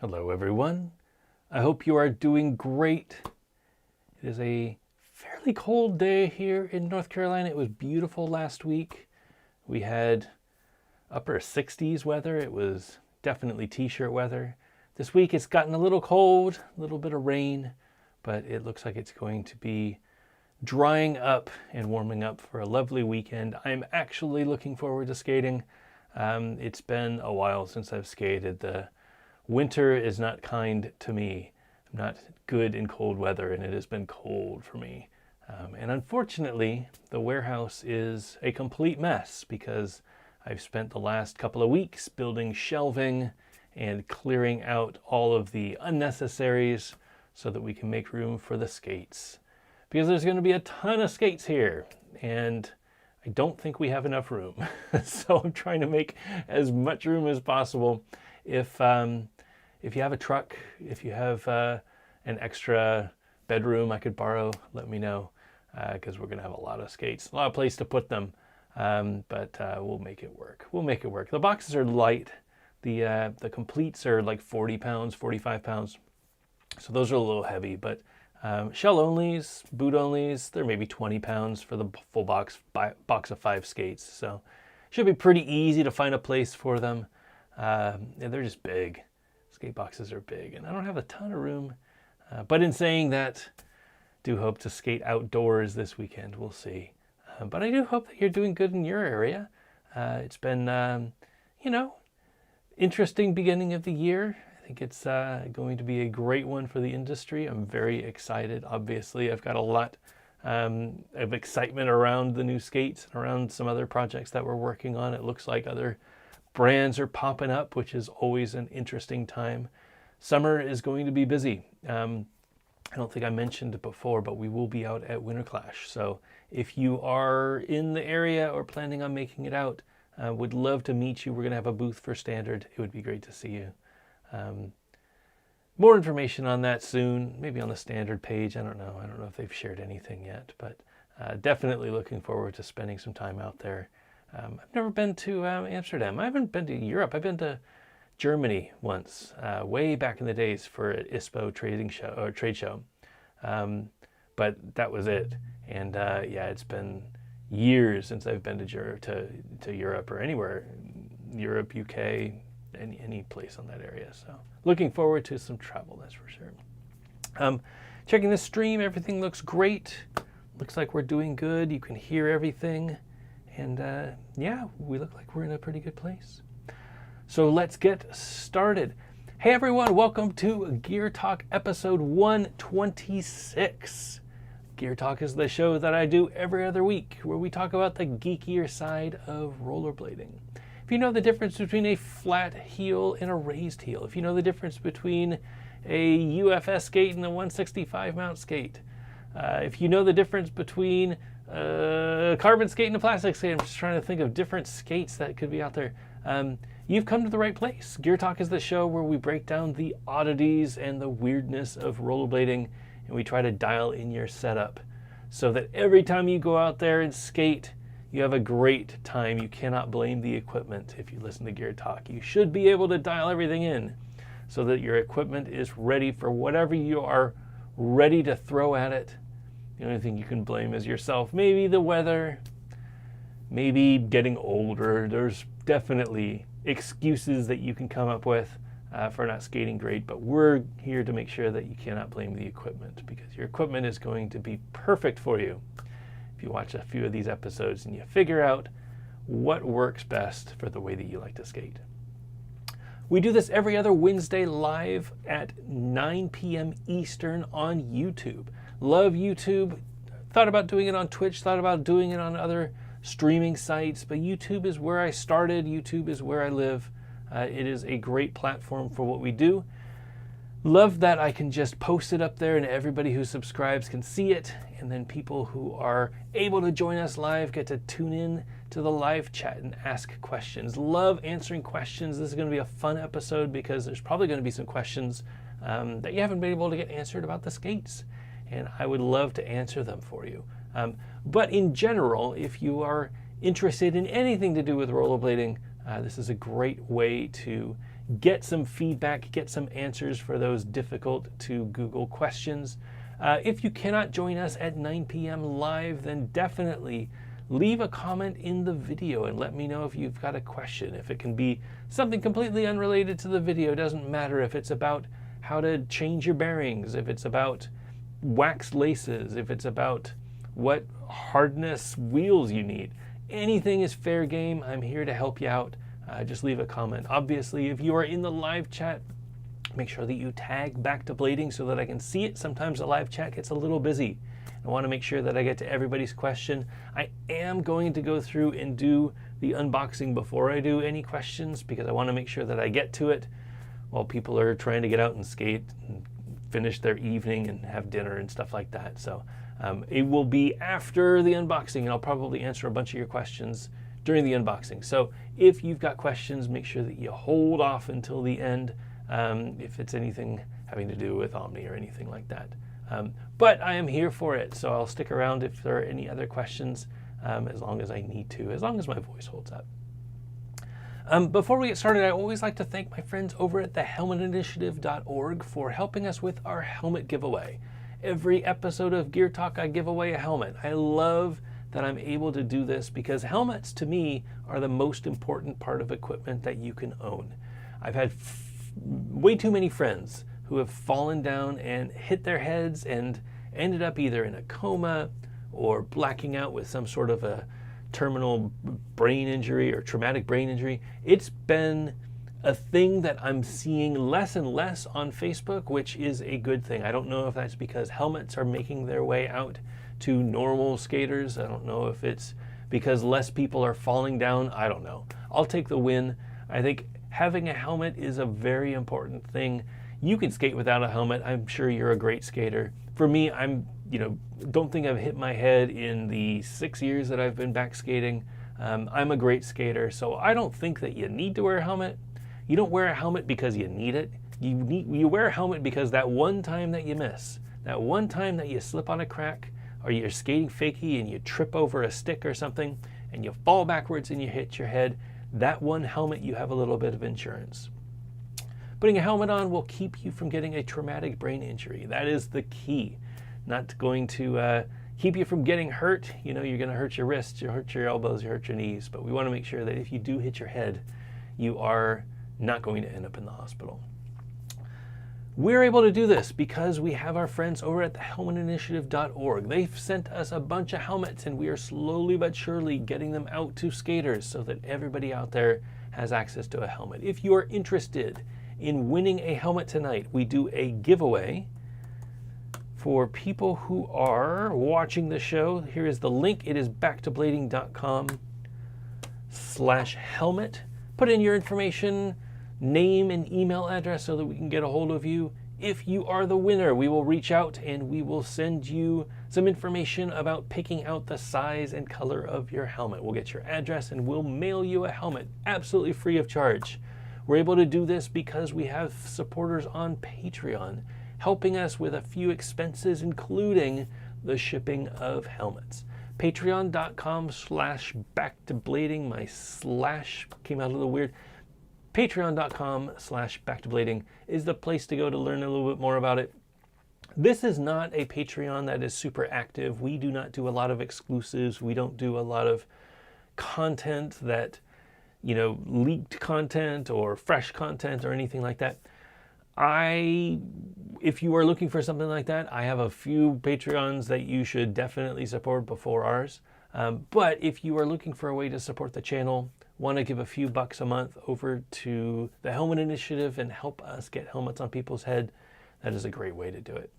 Hello everyone. I hope you are doing great. It is a fairly cold day here in North Carolina. It was beautiful last week. We had upper 60s weather. It was definitely t-shirt weather. This week it's gotten a little cold, a little bit of rain, but it looks like it's going to be drying up and warming up for a lovely weekend. I'm actually looking forward to skating. It's been a while since I've skated. The winter is not kind to me. I'm not good in cold weather, and it has been cold for me. And unfortunately, the warehouse is a complete mess because I've spent the last couple of weeks building shelving and clearing out all of the unnecessaries so that we can make room for the skates. Because there's going to be a ton of skates here, and I don't think we have enough room. So I'm trying to make as much room as possible. If you have a truck, if you have an extra bedroom I could borrow, let me know, because we're going to have a lot of skates, a lot of place to put them, but we'll make it work. We'll make it work. The boxes are light. The completes are like 40 pounds, 45 pounds, so those are a little heavy, but shell onlys, boot onlys, they're maybe 20 pounds for the full box of 5 skates, so it should be pretty easy to find a place for them. They're just big. Skate boxes are big, and I don't have a ton of room. But in saying that, do hope to skate outdoors this weekend. We'll see. But I do hope that you're doing good in your area. It's been, interesting beginning of the year. I think it's going to be a great one for the industry. I'm very excited. Obviously, I've got a lot of excitement around the new skates and around some other projects that we're working on. It looks like other brands are popping up, which is always an interesting time. Summer is going to be busy. I don't think I mentioned it before, but we will be out at Winter Clash. So if you are in the area or planning on making it out, would love to meet you. We're going to have a booth for Standard. It would be great to see you. More information on that soon, maybe on the Standard page. I don't know if they've shared anything yet, but definitely looking forward to spending some time out there. I've never been to Amsterdam. I haven't been to Europe. I've been to Germany once, way back in the days for an ISPO trade show. But that was it. And it's been years since I've been to Europe or anywhere, Europe, UK, any place on that area. So looking forward to some travel, that's for sure. Checking the stream, everything looks great. Looks like we're doing good. You can hear everything. And we look like we're in a pretty good place. So let's get started. Hey everyone, welcome to Gear Talk episode 126. Gear Talk is the show that I do every other week where we talk about the geekier side of rollerblading. If you know the difference between a flat heel and a raised heel, if you know the difference between a UFS skate and a 165 mount skate, if you know the difference between carbon skate and a plastic skate. I'm just trying to think of different skates that could be out there. You've come to the right place. Gear Talk is the show where we break down the oddities and the weirdness of rollerblading, and we try to dial in your setup so that every time you go out there and skate, you have a great time. You cannot blame the equipment if you listen to Gear Talk. You should be able to dial everything in so that your equipment is ready for whatever you are ready to throw at it. The only thing you can blame is yourself. Maybe the weather, maybe getting older. There's definitely excuses that you can come up with for not skating great, but we're here to make sure that you cannot blame the equipment because your equipment is going to be perfect for you if you watch a few of these episodes and you figure out what works best for the way that you like to skate. We do this every other Wednesday live at 9 p.m. Eastern on YouTube. Love YouTube. Thought about doing it on Twitch, thought about doing it on other streaming sites, but YouTube is where I started. YouTube is where I live. It is a great platform for what we do. Love that I can just post it up there and everybody who subscribes can see it. And then people who are able to join us live get to tune in to the live chat and ask questions. Love answering questions. This is going to be a fun episode because there's probably going to be some questions that you haven't been able to get answered about the skates. And I would love to answer them for you. But in general, if you are interested in anything to do with rollerblading, this is a great way to get some feedback, get some answers for those difficult to Google questions. If you cannot join us at 9 p.m. live, then definitely leave a comment in the video and let me know if you've got a question. If it can be something completely unrelated to the video, doesn't matter. If it's about how to change your bearings, if it's about wax laces, if it's about what hardness wheels you need, anything is fair game. I'm here to help you out. Just leave a comment. Obviously, if you are in the live chat, make sure that you tag Back to Blading so that I can see it. Sometimes the live chat gets a little busy. I want to make sure that I get to everybody's question. I am going to go through and do the unboxing before I do any questions because I want to make sure that I get to it while people are trying to get out and skate and finish their evening and have dinner and stuff like that. So it will be after the unboxing, and I'll probably answer a bunch of your questions during the unboxing. So if you've got questions, make sure that you hold off until the end if it's anything having to do with Omni or anything like that. But I am here for it, so I'll stick around if there are any other questions as long as I need to, as long as my voice holds up. Before we get started, I always like to thank my friends over at thehelmetinitiative.org for helping us with our helmet giveaway. Every episode of Gear Talk, I give away a helmet. I love that I'm able to do this because helmets, to me, are the most important part of equipment that you can own. I've had way too many friends who have fallen down and hit their heads and ended up either in a coma or blacking out with some sort of a terminal brain injury or traumatic brain injury. It's been a thing that I'm seeing less and less on Facebook, which is a good thing. I don't know if that's because helmets are making their way out to normal skaters. I don't know if it's because less people are falling down. I don't know. I'll take the win. I think having a helmet is a very important thing. You can skate without a helmet. I'm sure you're a great skater. For me, don't think I've hit my head in the 6 years that I've been back skating. I'm a great skater, so I don't think that you need to wear a helmet. You don't wear a helmet because you need it. You wear a helmet because that one time that you miss, that one time that you slip on a crack, or you're skating fakie and you trip over a stick or something, and you fall backwards and you hit your head, that one helmet, you have a little bit of insurance. Putting a helmet on will keep you from getting a traumatic brain injury. That is the key. Not going to keep you from getting hurt. You're going to hurt your wrists, you hurt your elbows, you hurt your knees. But we want to make sure that if you do hit your head, you are not going to end up in the hospital. We're able to do this because we have our friends over at thehelmetinitiative.org. They've sent us a bunch of helmets, and we are slowly but surely getting them out to skaters so that everybody out there has access to a helmet. If you are interested in winning a helmet tonight, we do a giveaway for people who are watching the show. Here is the link. It is backtoblading.com/helmet. Put in your information, name and email address so that we can get a hold of you. If you are the winner, we will reach out and we will send you some information about picking out the size and color of your helmet. We'll get your address and we'll mail you a helmet absolutely free of charge. We're able to do this because we have supporters on Patreon helping us with a few expenses, including the shipping of helmets. Patreon.com/backtoblading. My slash came out a little weird. Patreon.com/backtoblading is the place to go to learn a little bit more about it. This is not a Patreon that is super active. We do not do a lot of exclusives. We don't do a lot of content that, leaked content or fresh content or anything like that. If you are looking for something like that, I have a few Patreons that you should definitely support before ours. But if you are looking for a way to support the channel, want to give a few bucks a month over to the Helmet Initiative and help us get helmets on people's head, that is a great way to do it.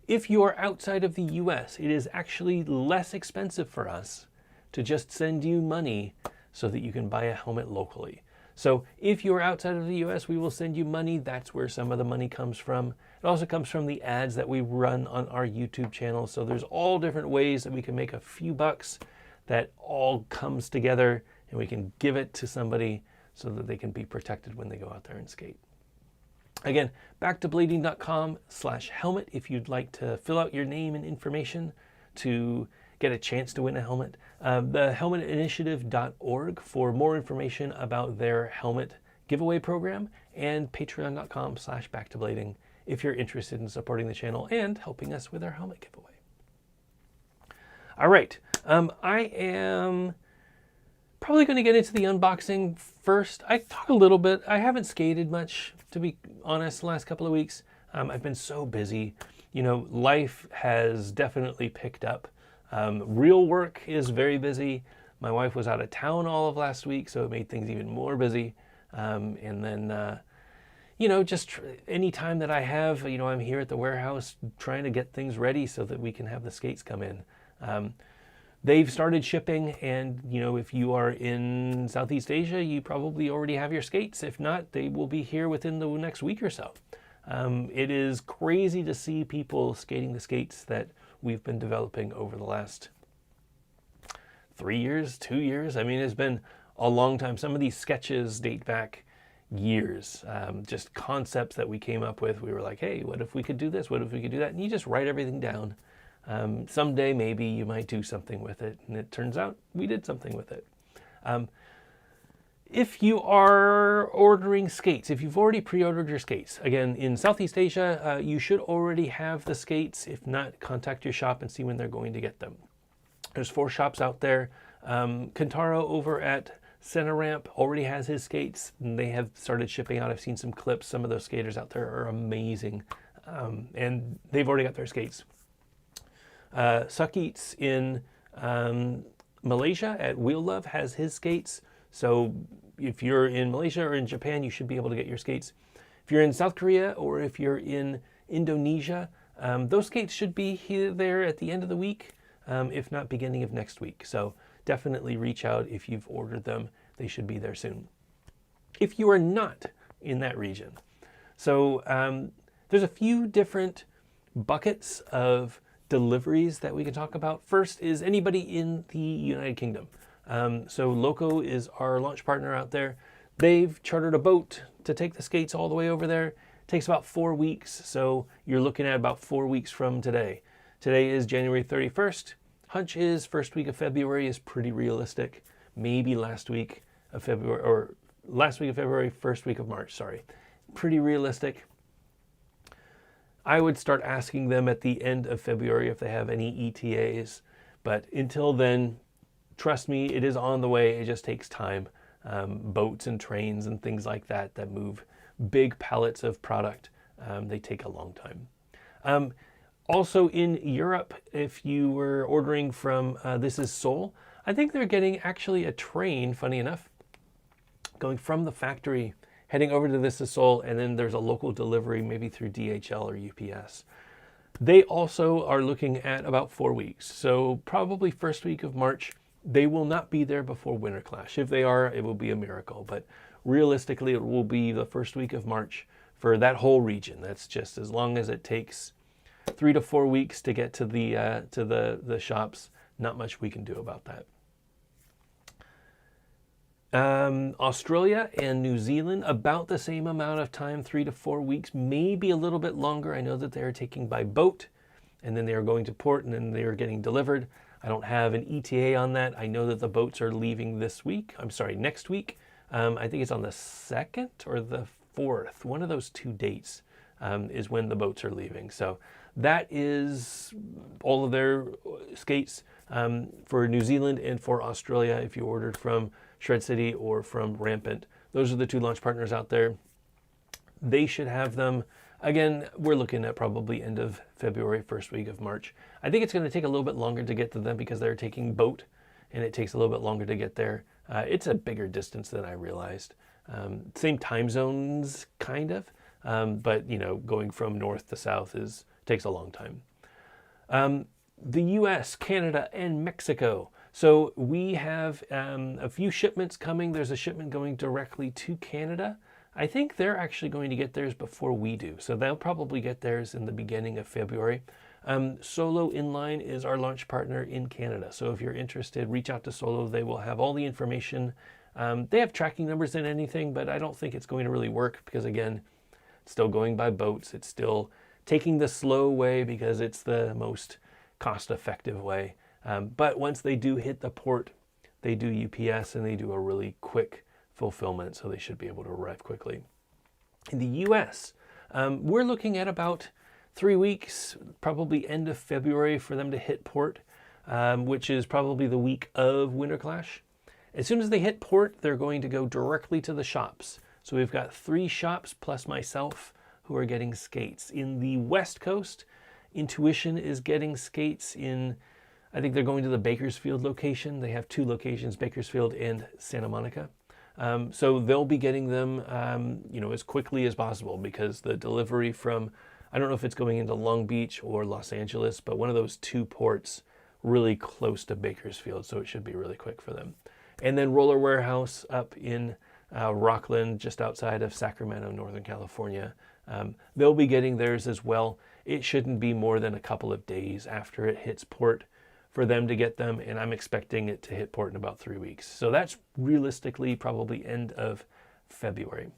If you are outside of the US, it is actually less expensive for us to just send you money so that you can buy a helmet locally. So if you're outside of the US, we will send you money. That's where some of the money comes from. It also comes from the ads that we run on our YouTube channel. So there's all different ways that we can make a few bucks that all comes together and we can give it to somebody so that they can be protected when they go out there and skate. Again, backtoblading.com/helmet if you'd like to fill out your name and information to get a chance to win a helmet. The helmetinitiative.org for more information about their helmet giveaway program, and patreon.com/backtoblading if you're interested in supporting the channel and helping us with our helmet giveaway. All right, I am probably going to get into the unboxing first. I talk a little bit. I haven't skated much, to be honest, the last couple of weeks. I've been so busy. You know, life has definitely picked up. Real work is very busy. My wife was out of town all of last week, so it made things even more busy. And then, you know, just any time that I have, you know, I'm here at the warehouse trying to get things ready so that we can have the skates come in. They've started shipping, and, you know, if you are in Southeast Asia, you probably already have your skates. If not, they will be here within the next week or so. It is crazy to see people skating the skates that we've been developing over the last 3 years, 2 years. I mean, it's been a long time. Some of these sketches date back years, just concepts that we came up with. We were like, hey, what if we could do this? What if we could do that? And you just write everything down. Someday maybe you might do something with it, and it turns out we did something with it. If you are ordering skates, if you've already pre-ordered your skates, again, in Southeast Asia, you should already have the skates. If not, contact your shop and see when they're going to get them. There's 4 shops out there. Kentaro over at Center Ramp already has his skates, and they have started shipping out. I've seen some clips. Some of those skaters out there are amazing, and they've already got their skates. Suck Eats in Malaysia at Wheel Love has his skates. So if you're in Malaysia or in Japan, you should be able to get your skates. If you're in South Korea or if you're in Indonesia, those skates should be there at the end of the week, if not beginning of next week. So definitely reach out if you've ordered them. They should be there soon. If you are not in that region, so there's a few different buckets of deliveries that we can talk about. First is anybody in the United Kingdom. So Loco is our launch partner out there. They've chartered a boat to take the skates all the way over there. It takes about 4 weeks, so you're looking at about 4 weeks from today. Today is January 31st. Hunch is first week of February is pretty realistic. Maybe last week of February, or last week of February, first week of March, sorry. Pretty realistic. I would start asking them at the end of February if they have any ETAs, but until then, trust me, it is on the way. It just takes time. Boats and trains and things like that that move big pallets of product, they take a long time. Also in Europe, if you were ordering from This Is Seoul, I think they're getting actually a train, funny enough, going from the factory heading over to This Is Seoul, and then there's a local delivery, maybe through DHL or UPS. They also are looking at about 4 weeks. So probably first week of March. They will not be there before Winter Clash. If they are, it will be a miracle. But realistically, it will be the first week of March for that whole region. That's just as long as it takes 3 to 4 weeks to get to the shops. Not much we can do about that. Australia and New Zealand, about the same amount of time, 3 to 4 weeks, maybe a little bit longer. I know that they are taking by boat, and then they are going to port, and then they are getting delivered. I don't have an ETA on that. I know that the boats are leaving this week. I'm sorry, next week. I think it's on the 2nd or the 4th. One of those 2 dates is when the boats are leaving. So that is all of their skates for New Zealand and for Australia. If you ordered from Shred City or from Rampant, those are the 2 launch partners out there. They should have them. Again, we're looking at probably end of February, first week of March. I think it's going to take a little bit longer to get to them because they're taking boat, and it takes a little bit longer to get there. It's a bigger distance than I realized. Same time zones, kind of, but you know, going from north to south takes a long time. The U.S., Canada, and Mexico. So we have a few shipments coming. There's a shipment going directly to Canada. I think they're actually going to get theirs before we do. So they'll probably get theirs in the beginning of February. Solo Inline is our launch partner in Canada. So if you're interested, reach out to Solo. They will have all the information. They have tracking numbers and anything, but I don't think it's going to really work because, again, it's still going by boats. It's still taking the slow way because it's the most cost-effective way. But once they do hit the port, they do UPS and they do a really quick fulfillment, so they should be able to arrive quickly. In the US, we're looking at about 3 weeks, probably end of February for them to hit port, which is probably the week of Winter Clash. As soon as they hit port, they're going to go directly to the shops. So we've got 3 shops plus myself who are getting skates. In the West Coast, Intuition is getting skates in, I think they're going to the Bakersfield location. They have 2 locations, Bakersfield and Santa Monica. So they'll be getting them, as quickly as possible, because the delivery from, I don't know if it's going into Long Beach or Los Angeles, but one of those 2 ports really close to Bakersfield, so it should be really quick for them. And then Roller Warehouse up in Rockland, just outside of Sacramento, Northern California. They'll be getting theirs as well. It shouldn't be more than a couple of days after it hits port for them to get them, and I'm expecting it to hit port in about 3 weeks. So that's realistically probably end of February.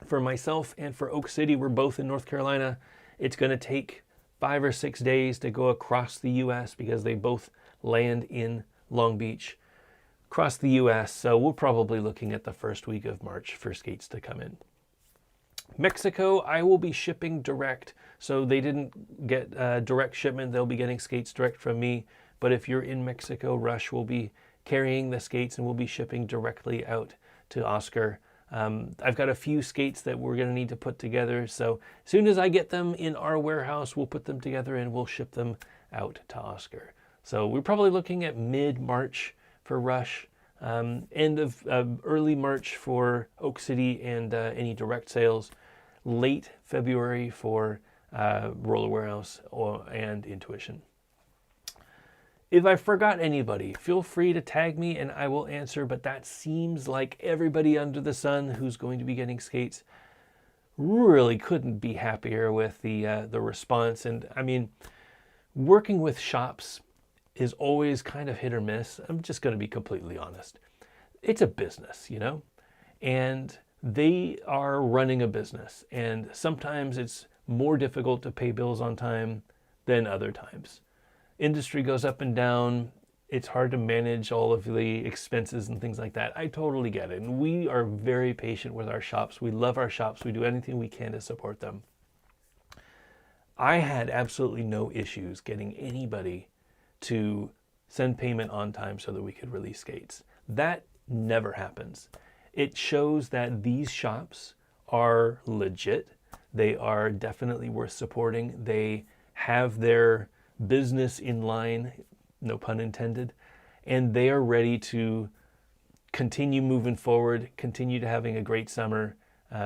For myself and for Oak City, we're both in North Carolina. It's going to take 5 or 6 days to go across the U.S. because they both land in Long Beach, across the U.S. So we're probably looking at the first week of March for skates to come in. Mexico, I will be shipping direct. So they didn't get direct shipment. They'll be getting skates direct from me. But if you're in Mexico, Rush will be carrying the skates and we'll be shipping directly out to Oscar. I've got a few skates that we're going to need to put together. So as soon as I get them in our warehouse, we'll put them together and we'll ship them out to Oscar. So we're probably looking at mid-March for Rush, end of early March for Oak City and any direct sales, late February for Roller Warehouse and Intuition. If I forgot anybody, feel free to tag me and I will answer, but that seems like everybody under the sun who's going to be getting skates. Really couldn't be happier with the response. And I mean, working with shops is always kind of hit or miss. I'm just going to be completely honest. It's a business, and they are running a business. And sometimes it's more difficult to pay bills on time than other times. Industry goes up and down. It's hard to manage all of the expenses and things like that. I totally get it. And we are very patient with our shops. We love our shops. We do anything we can to support them. I had absolutely no issues getting anybody to send payment on time so that we could release skates. That never happens. It shows that these shops are legit. They are definitely worth supporting. They have their business in line, no pun intended, and they are ready to continue moving forward, continue to having a great summer.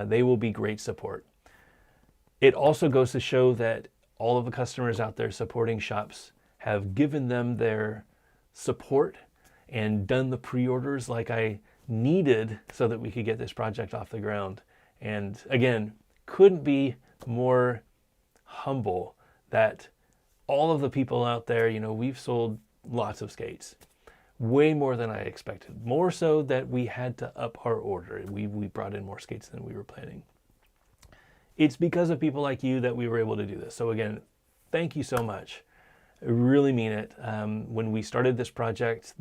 They will be great support. It also goes to show that all of the customers out there supporting shops have given them their support and done the pre-orders like I needed so that we could get this project off the ground. And again, couldn't be more humble that all of the people out there, we've sold lots of skates, way more than I expected, more so that we had to up our order. We brought in more skates than we were planning. It's because of people like you that we were able to do this. So again, thank you so much. I really mean it. When we started this project,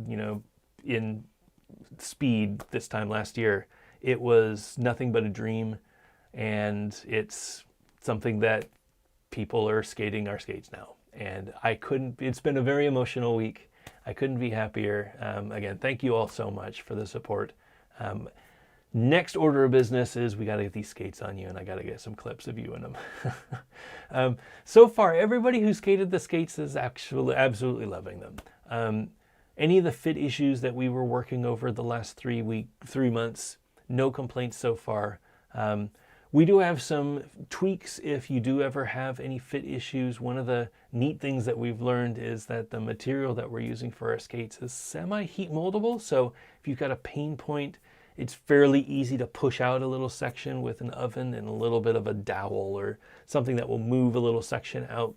in speed this time last year, it was nothing but a dream, and it's something that people are skating our skates now. And it's been a very emotional week. I couldn't be happier. Again, thank you all so much for the support. Next order of business is we got to get these skates on you, and I got to get some clips of you in them. So far, everybody who skated the skates is actually absolutely loving them. Any of the fit issues that we were working over the last 3 months, no complaints so far. We do have some tweaks if you do ever have any fit issues. One of the neat things that we've learned is that the material that we're using for our skates is semi-heat moldable. So if you've got a pain point, it's fairly easy to push out a little section with an oven and a little bit of a dowel or something that will move a little section out.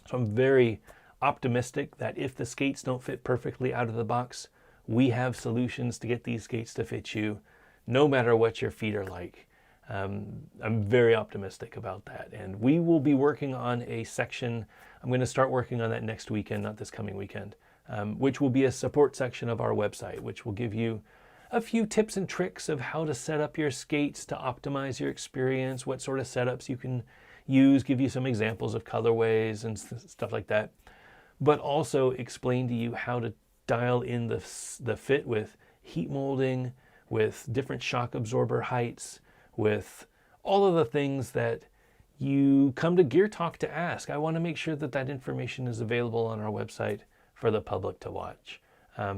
So I'm very optimistic that if the skates don't fit perfectly out of the box, we have solutions to get these skates to fit you, no matter what your feet are like. I'm very optimistic about that. And we will be working on a section. I'm going to start working on that next weekend, not this coming weekend, which will be a support section of our website, which will give you a few tips and tricks of how to set up your skates to optimize your experience, what sort of setups you can use, give you some examples of colorways and stuff like that, but also explain to you how to dial in the fit with heat molding, with different shock absorber heights, with all of the things that you come to Gear Talk to ask. I want to make sure that that information is available on our website for the public to watch.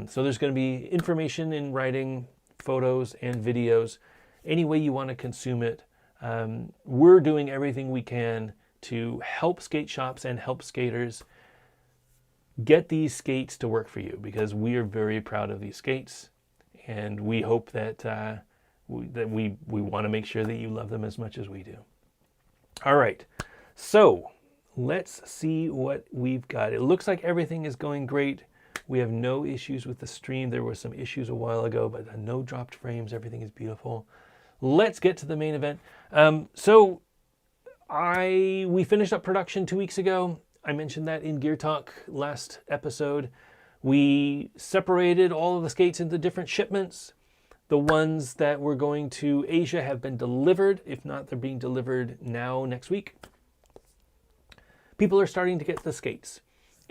So there's going to be information in writing, photos, and videos, any way you want to consume it. We're doing everything we can to help skate shops and help skaters get these skates to work for you, because we are very proud of these skates, and we hope that we want to make sure that you love them as much as we do. All right, so let's see what we've got. It looks like everything is going great. We have no issues with the stream. There were some issues a while ago, but no dropped frames. Everything is beautiful. Let's get to the main event. We finished up production 2 weeks ago. I mentioned that in Gear Talk last episode. We separated all of the skates into different shipments. The ones that were going to Asia have been delivered. If not, they're being delivered now next week. People are starting to get the skates.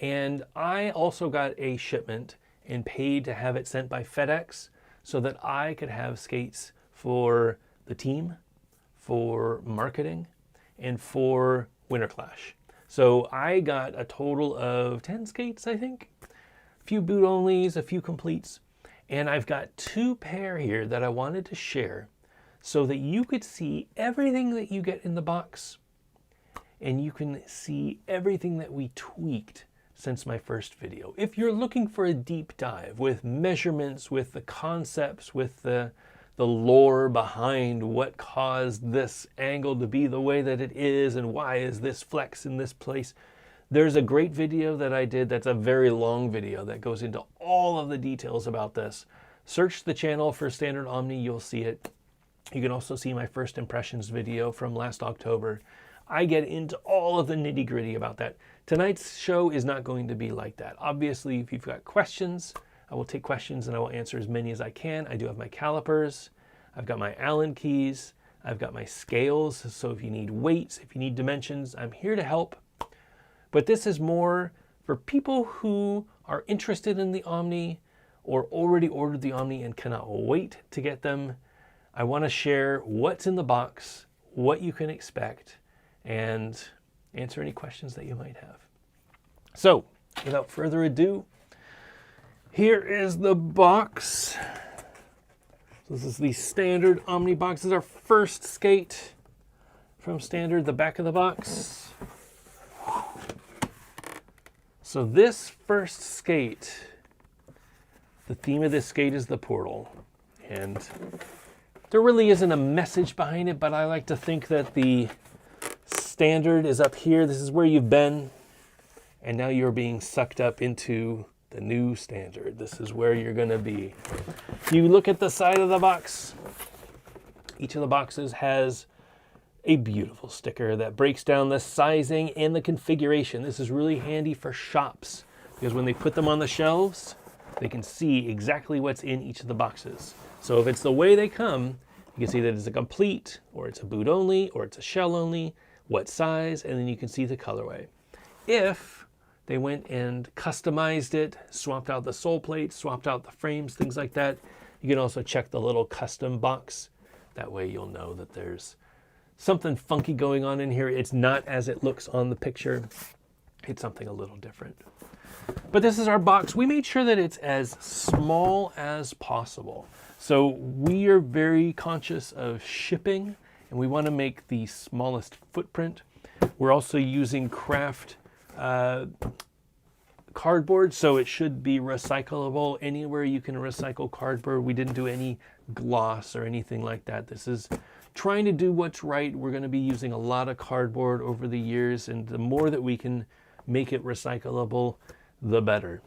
And I also got a shipment and paid to have it sent by FedEx so that I could have skates for the team, for marketing, and for Winter Clash. So I got a total of 10 skates, I think. A few boot onlys, a few completes. And I've got 2 pair here that I wanted to share so that you could see everything that you get in the box, and you can see everything that we tweaked since my first video. If you're looking for a deep dive with measurements, with the concepts, with the lore behind what caused this angle to be the way that it is and why is this flex in this place, there's a great video that I did that's a very long video that goes into all of the details about this. Search the channel for Standard Omni, you'll see it. You can also see my first impressions video from last October. I get into all of the nitty-gritty about that. Tonight's show is not going to be like that. Obviously, if you've got questions, I will take questions and I will answer as many as I can. I do have my calipers. I've got my Allen keys. I've got my scales. So if you need weights, if you need dimensions, I'm here to help. But this is more for people who are interested in the Omni or already ordered the Omni and cannot wait to get them. I want to share what's in the box, what you can expect, and answer any questions that you might have. So, without further ado, here is the box. So this is the Standard Omni box. This is our first skate from Standard, the back of the box. So this first skate, the theme of this skate is the portal. And there really isn't a message behind it, but I like to think that the Standard is up here. This is where you've been, and now you're being sucked up into the new Standard. This is where you're going to be. If you look at the side of the box, each of the boxes has a beautiful sticker that breaks down the sizing and the configuration. This is really handy for shops because when they put them on the shelves, they can see exactly what's in each of the boxes. So if it's the way they come, you can see that it's a complete, or it's a boot only, or it's a shell only, what size, and then you can see the colorway. If they went and customized it, swapped out the sole plates, swapped out the frames, things like that, you can also check the little custom box. That way you'll know that there's something funky going on in here. It's not as it looks on the picture. It's something a little different. But this is our box. We made sure that it's as small as possible. So we are very conscious of shipping, and we want to make the smallest footprint. We're also using craft cardboard, so it should be recyclable. Anywhere you can recycle cardboard. We didn't do any gloss or anything like that. This is trying to do what's right. We're going to be using a lot of cardboard over the years, and the more that we can make it recyclable, the better.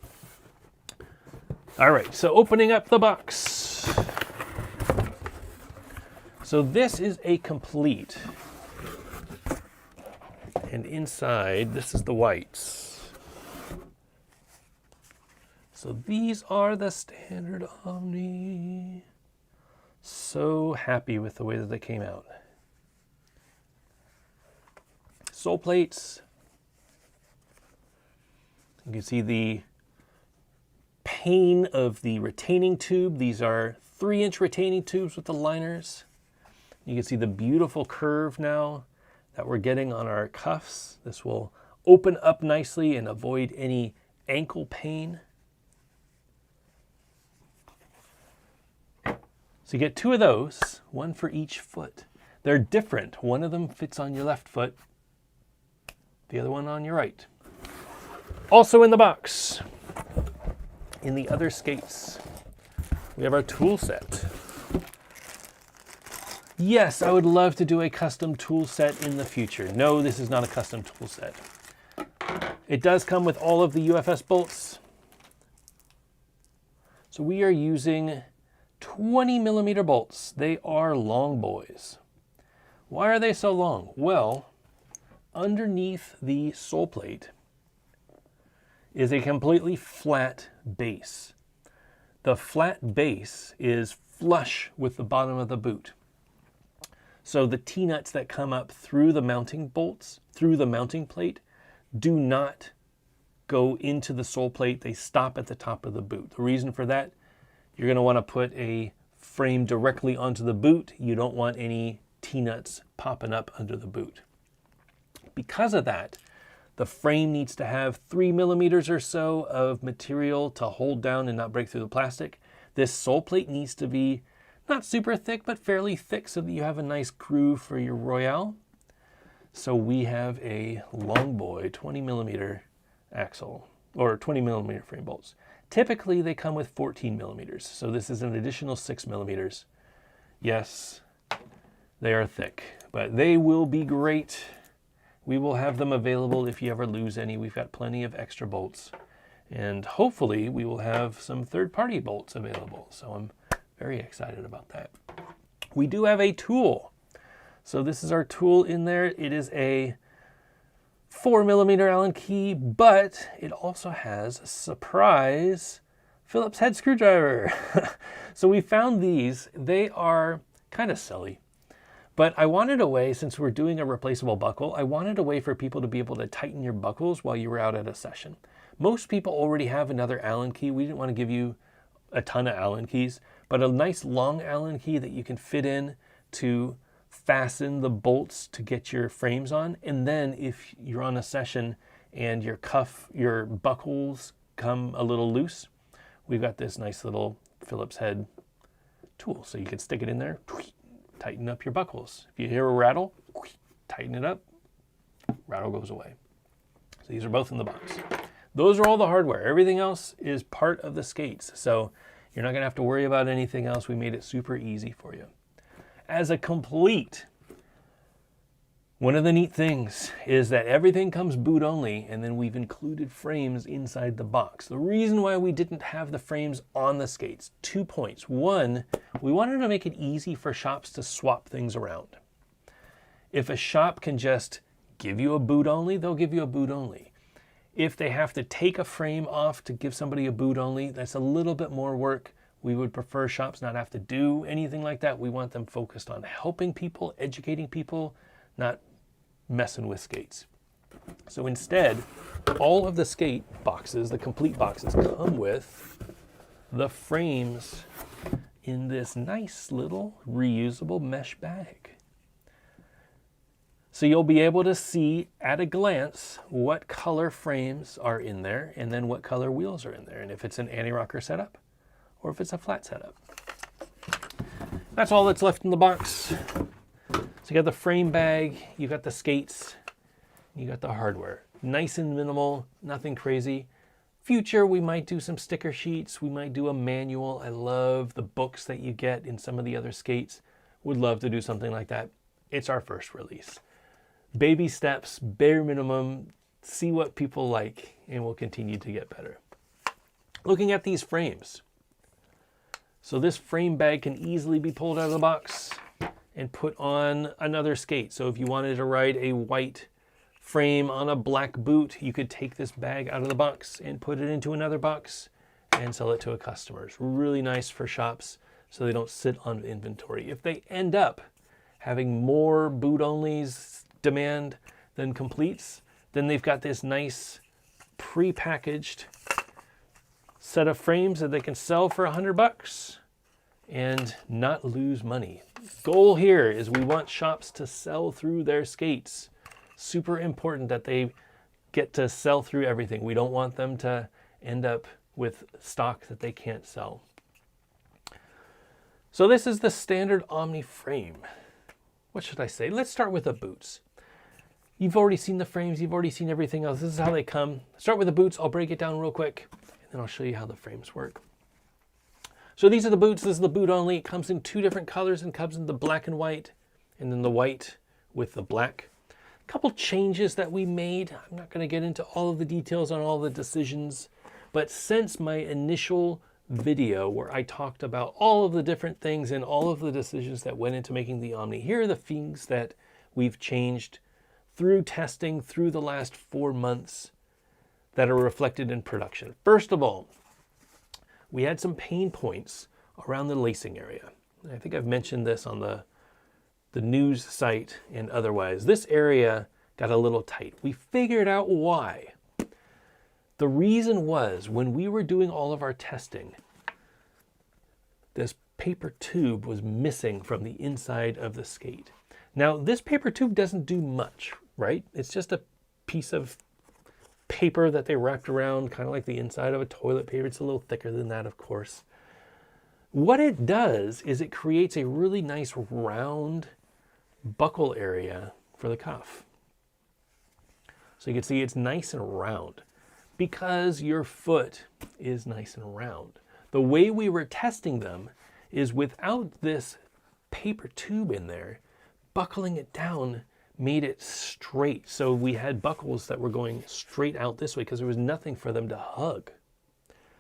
All right, so opening up the box. So this is a complete. And inside, this is the whites. So these are the Standard Omni. So happy with the way that they came out. Sole plates. You can see the pane of the retaining tube. These are 3-inch retaining tubes with the liners. You can see the beautiful curve now that we're getting on our cuffs. This will open up nicely and avoid any ankle pain. So you get 2 of those, 1 for each foot. They're different. One of them fits on your left foot, the other one on your right. Also in the box, in the other skates, we have our tool set. Yes, I would love to do a custom tool set in the future. No, this is not a custom tool set. It does come with all of the UFS bolts. So we are using 20mm bolts. They are long boys. Why are they so long? Well, underneath the sole plate is a completely flat base. The flat base is flush with the bottom of the boot. So the T-nuts that come up through the mounting bolts, through the mounting plate, do not go into the sole plate. They stop at the top of the boot. The reason for that, you're going to want to put a frame directly onto the boot. You don't want any T-nuts popping up under the boot. Because of that, the frame needs to have 3mm or so of material to hold down and not break through the plastic. This sole plate needs to be not super thick, but fairly thick so that you have a nice groove for your Royale. So we have a long boy 20mm axle, or 20mm frame bolts. Typically they come with 14mm, so this is an additional 6mm. Yes, they are thick, but they will be great. We will have them available if you ever lose any. We've got plenty of extra bolts. And hopefully we will have some third-party bolts available. So I'm very excited about that. We do have a tool. So this is our tool in there. It is a 4mm Allen key, but it also has a surprise Phillips head screwdriver. So we found these. They are kind of silly. But I wanted a way, since we're doing a replaceable buckle, I wanted a way for people to be able to tighten your buckles while you were out at a session. Most people already have another Allen key. We didn't want to give you a ton of Allen keys, but a nice long Allen key that you can fit in to fasten the bolts to get your frames on. And then if you're on a session and your buckles come a little loose, we've got this nice little Phillips head tool. So you can stick it in there, tighten up your buckles. If you hear a rattle, tighten it up, rattle goes away. So these are both in the box. Those are all the hardware. Everything else is part of the skates. So you're not gonna have to worry about anything else. We made it super easy for you. As a complete, one of the neat things is that everything comes boot only, and then we've included frames inside the box. The reason why we didn't have the frames on the skates, 2 points. One, we wanted to make it easy for shops to swap things around. If a shop can just give you a boot only, they'll give you a boot only. If they have to take a frame off to give somebody a boot only, that's a little bit more work. We would prefer shops not have to do anything like that. We want them focused on helping people, educating people, not messing with skates. So instead, all of the skate boxes, the complete boxes, come with the frames in this nice little reusable mesh bag. So you'll be able to see at a glance what color frames are in there and then what color wheels are in there, and if it's an anti-rocker setup or if it's a flat setup. That's all that's left in the box. So you got the frame bag, you got the skates, you got the hardware. Nice and minimal, nothing crazy. Future, we might do some sticker sheets, we might do a manual. I love the books that you get in some of the other skates. Would love to do something like that. It's our first release. Baby steps, bare minimum, see what people like, and we'll continue to get better. Looking at these frames. So this frame bag can easily be pulled out of the box and put on another skate. So if you wanted to ride a white frame on a black boot, you could take this bag out of the box and put it into another box and sell it to a customer. It's really nice for shops so they don't sit on inventory. If they end up having more boot-onlys demand than completes, then they've got this nice pre-packaged set of frames that they can sell for $100 and not lose money. Goal here is we want shops to sell through their skates. Super important that they get to sell through everything. We don't want them to end up with stock that they can't sell. So this is the standard Omni frame. What should I say? Let's start with the boots. You've already seen the frames, you've already seen everything else. This is how they come. Start with the boots, I'll break it down real quick, and then I'll show you how the frames work. So these are the boots, this is the boot only. It comes in 2 different colors and comes in the black and white, and then the white with the black. A couple changes that we made. I'm not gonna get into all of the details on all the decisions, but since my initial video where I talked about all of the different things and all of the decisions that went into making the Omni, here are the things that we've changed through testing through the last 4 months that are reflected in production. First of all, we had some pain points around the lacing area. I think I've mentioned this on the news site and otherwise. This area got a little tight. We figured out why. The reason was when we were doing all of our testing, this paper tube was missing from the inside of the skate. Now, this paper tube doesn't do much, right? It's just a piece of paper that they wrapped around, kind of like the inside of a toilet paper. It's a little thicker than that, of course. What it does is it creates a really nice round buckle area for the cuff. So you can see it's nice and round because your foot is nice and round. The way we were testing them is without this paper tube in there, buckling it down made it straight. So we had buckles that were going straight out this way because there was nothing for them to hug.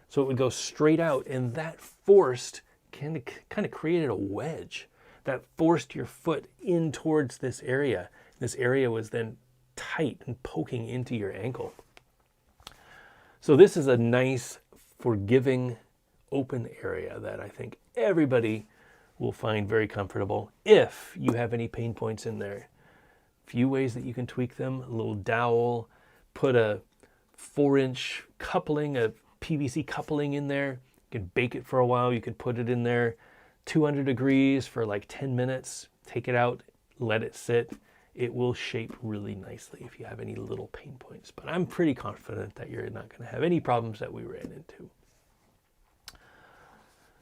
So it would go straight out, and that forced, kind of created a wedge that forced your foot in towards this area. This area was then tight and poking into your ankle. So this is a nice, forgiving, open area that I think everybody will find very comfortable if you have any pain points in there. Few ways that you can tweak them: a little dowel, put a 4-inch coupling, a PVC coupling in there. You can bake it for a while. You could put it in there 200 degrees for like 10 minutes, take it out, let it sit. It will shape really nicely if you have any little pain points. But I'm pretty confident that you're not going to have any problems that we ran into.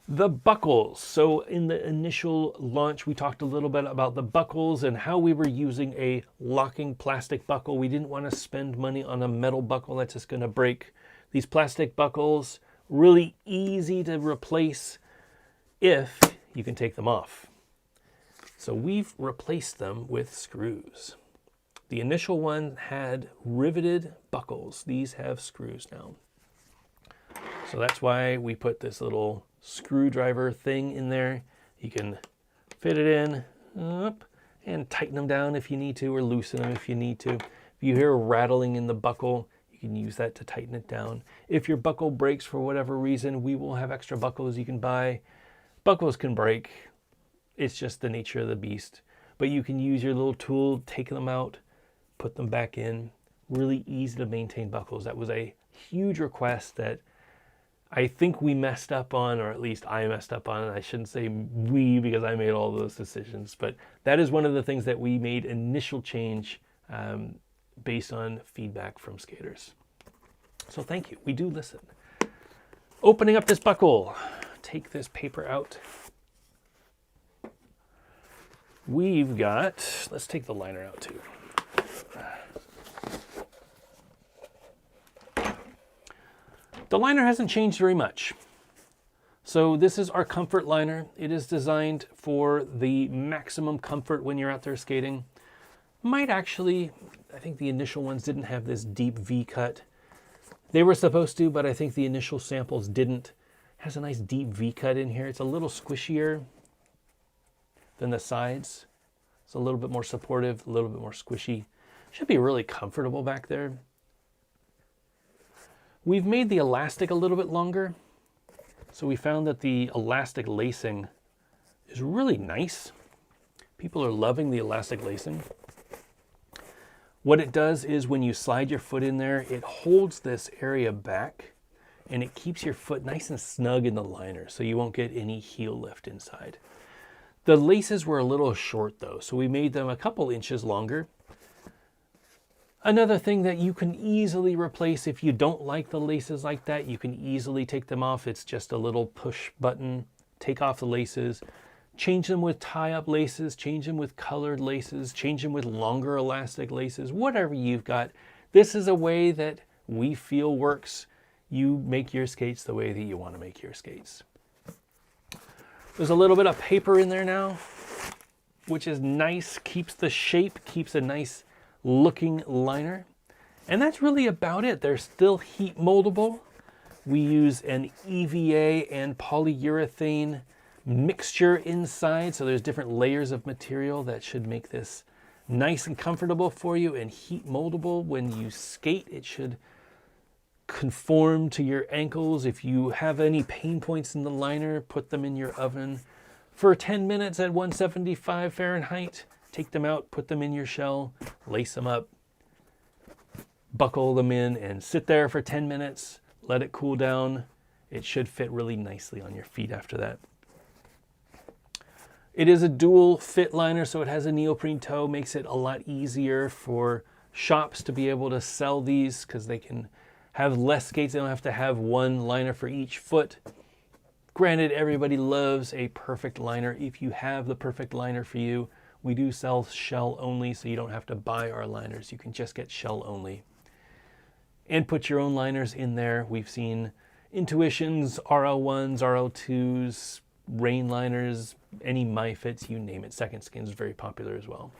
The buckles. So in the initial launch, we talked a little bit about the buckles and how we were using a locking plastic buckle. We didn't want to spend money on a metal buckle that's just going to break. These plastic buckles, really easy to replace if you can take them off. So we've replaced them with screws. The initial one had riveted buckles. These have screws now. So that's why we put this little screwdriver thing in there. You can fit it in up and tighten them down if you need to, or loosen them if you need to. If you hear rattling in the buckle, you can use that to tighten it down. If your buckle breaks for whatever reason, we will have extra buckles you can buy. Buckles can break. It's just the nature of the beast. But you can use your little tool, take them out, put them back in. Really easy to maintain buckles. That was a huge request that I think we messed up on, or at least I messed up on. I shouldn't say we because I made all those decisions, but that is one of the things that we made initial change based on feedback from skaters. So thank you, we do listen. Opening up this buckle, take this paper out. We've got, let's take the liner out too. The liner hasn't changed very much. So this is our comfort liner. It is designed for the maximum comfort when you're out there skating. Might actually, I think the initial ones didn't have this deep V cut. They were supposed to, but I think the initial samples didn't. It has a nice deep V cut in here. It's a little squishier than the sides. It's a little bit more supportive, a little bit more squishy. Should be really comfortable back there. We've made the elastic a little bit longer. So we found that the elastic lacing is really nice. People are loving the elastic lacing. What it does is when you slide your foot in there, it holds this area back and it keeps your foot nice and snug in the liner so you won't get any heel lift inside. The laces were a little short though, so we made them a couple inches longer. Another thing that you can easily replace if you don't like the laces like that, you can easily take them off. It's just a little push button. Take off the laces, change them with tie-up laces, change them with colored laces, change them with longer elastic laces, whatever you've got. This is a way that we feel works. You make your skates the way that you want to make your skates. There's a little bit of paper in there now, which is nice, keeps the shape, keeps a nice looking liner. And that's really about it. They're still heat moldable. We use an EVA and polyurethane mixture inside, so there's different layers of material that should make this nice and comfortable for you and heat moldable. When you skate, it should conform to your ankles. If you have any pain points in the liner, put them in your oven for 10 minutes at 175 Fahrenheit. Take them out, put them in your shell, lace them up, buckle them in, and sit there for 10 minutes. Let it cool down. It should fit really nicely on your feet after that. It is a dual fit liner, so it has a neoprene toe, makes it a lot easier for shops to be able to sell these because they can have less skates. They don't have to have one liner for each foot. Granted, everybody loves a perfect liner. If you have the perfect liner for you, we do sell shell only, so you don't have to buy our liners. You can just get shell only. And put your own liners in there. We've seen Intuitions, RL1s, RL2s, rain liners, any MyFits, you name it. Second Skin is very popular as well.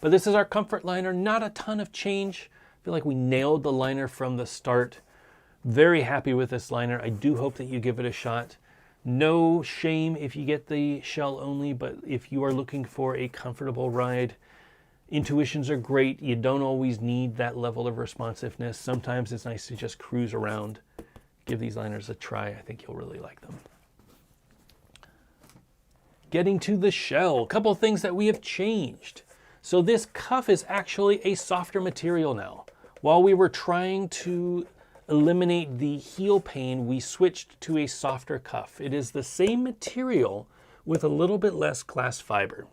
But this is our comfort liner. Not a ton of change. I feel like we nailed the liner from the start. Very happy with this liner. I do hope that you give it a shot. No shame if you get the shell only, but if you are looking for a comfortable ride, Intuitions are great. You don't always need that level of responsiveness. Sometimes it's nice to just cruise around. Give these liners a try. I think you'll really like them. Getting to the shell, a couple of things that we have changed. So this cuff is actually a softer material now. While we were trying to eliminate the heel pain, we switched to a softer cuff. It is the same material with a little bit less glass fiber.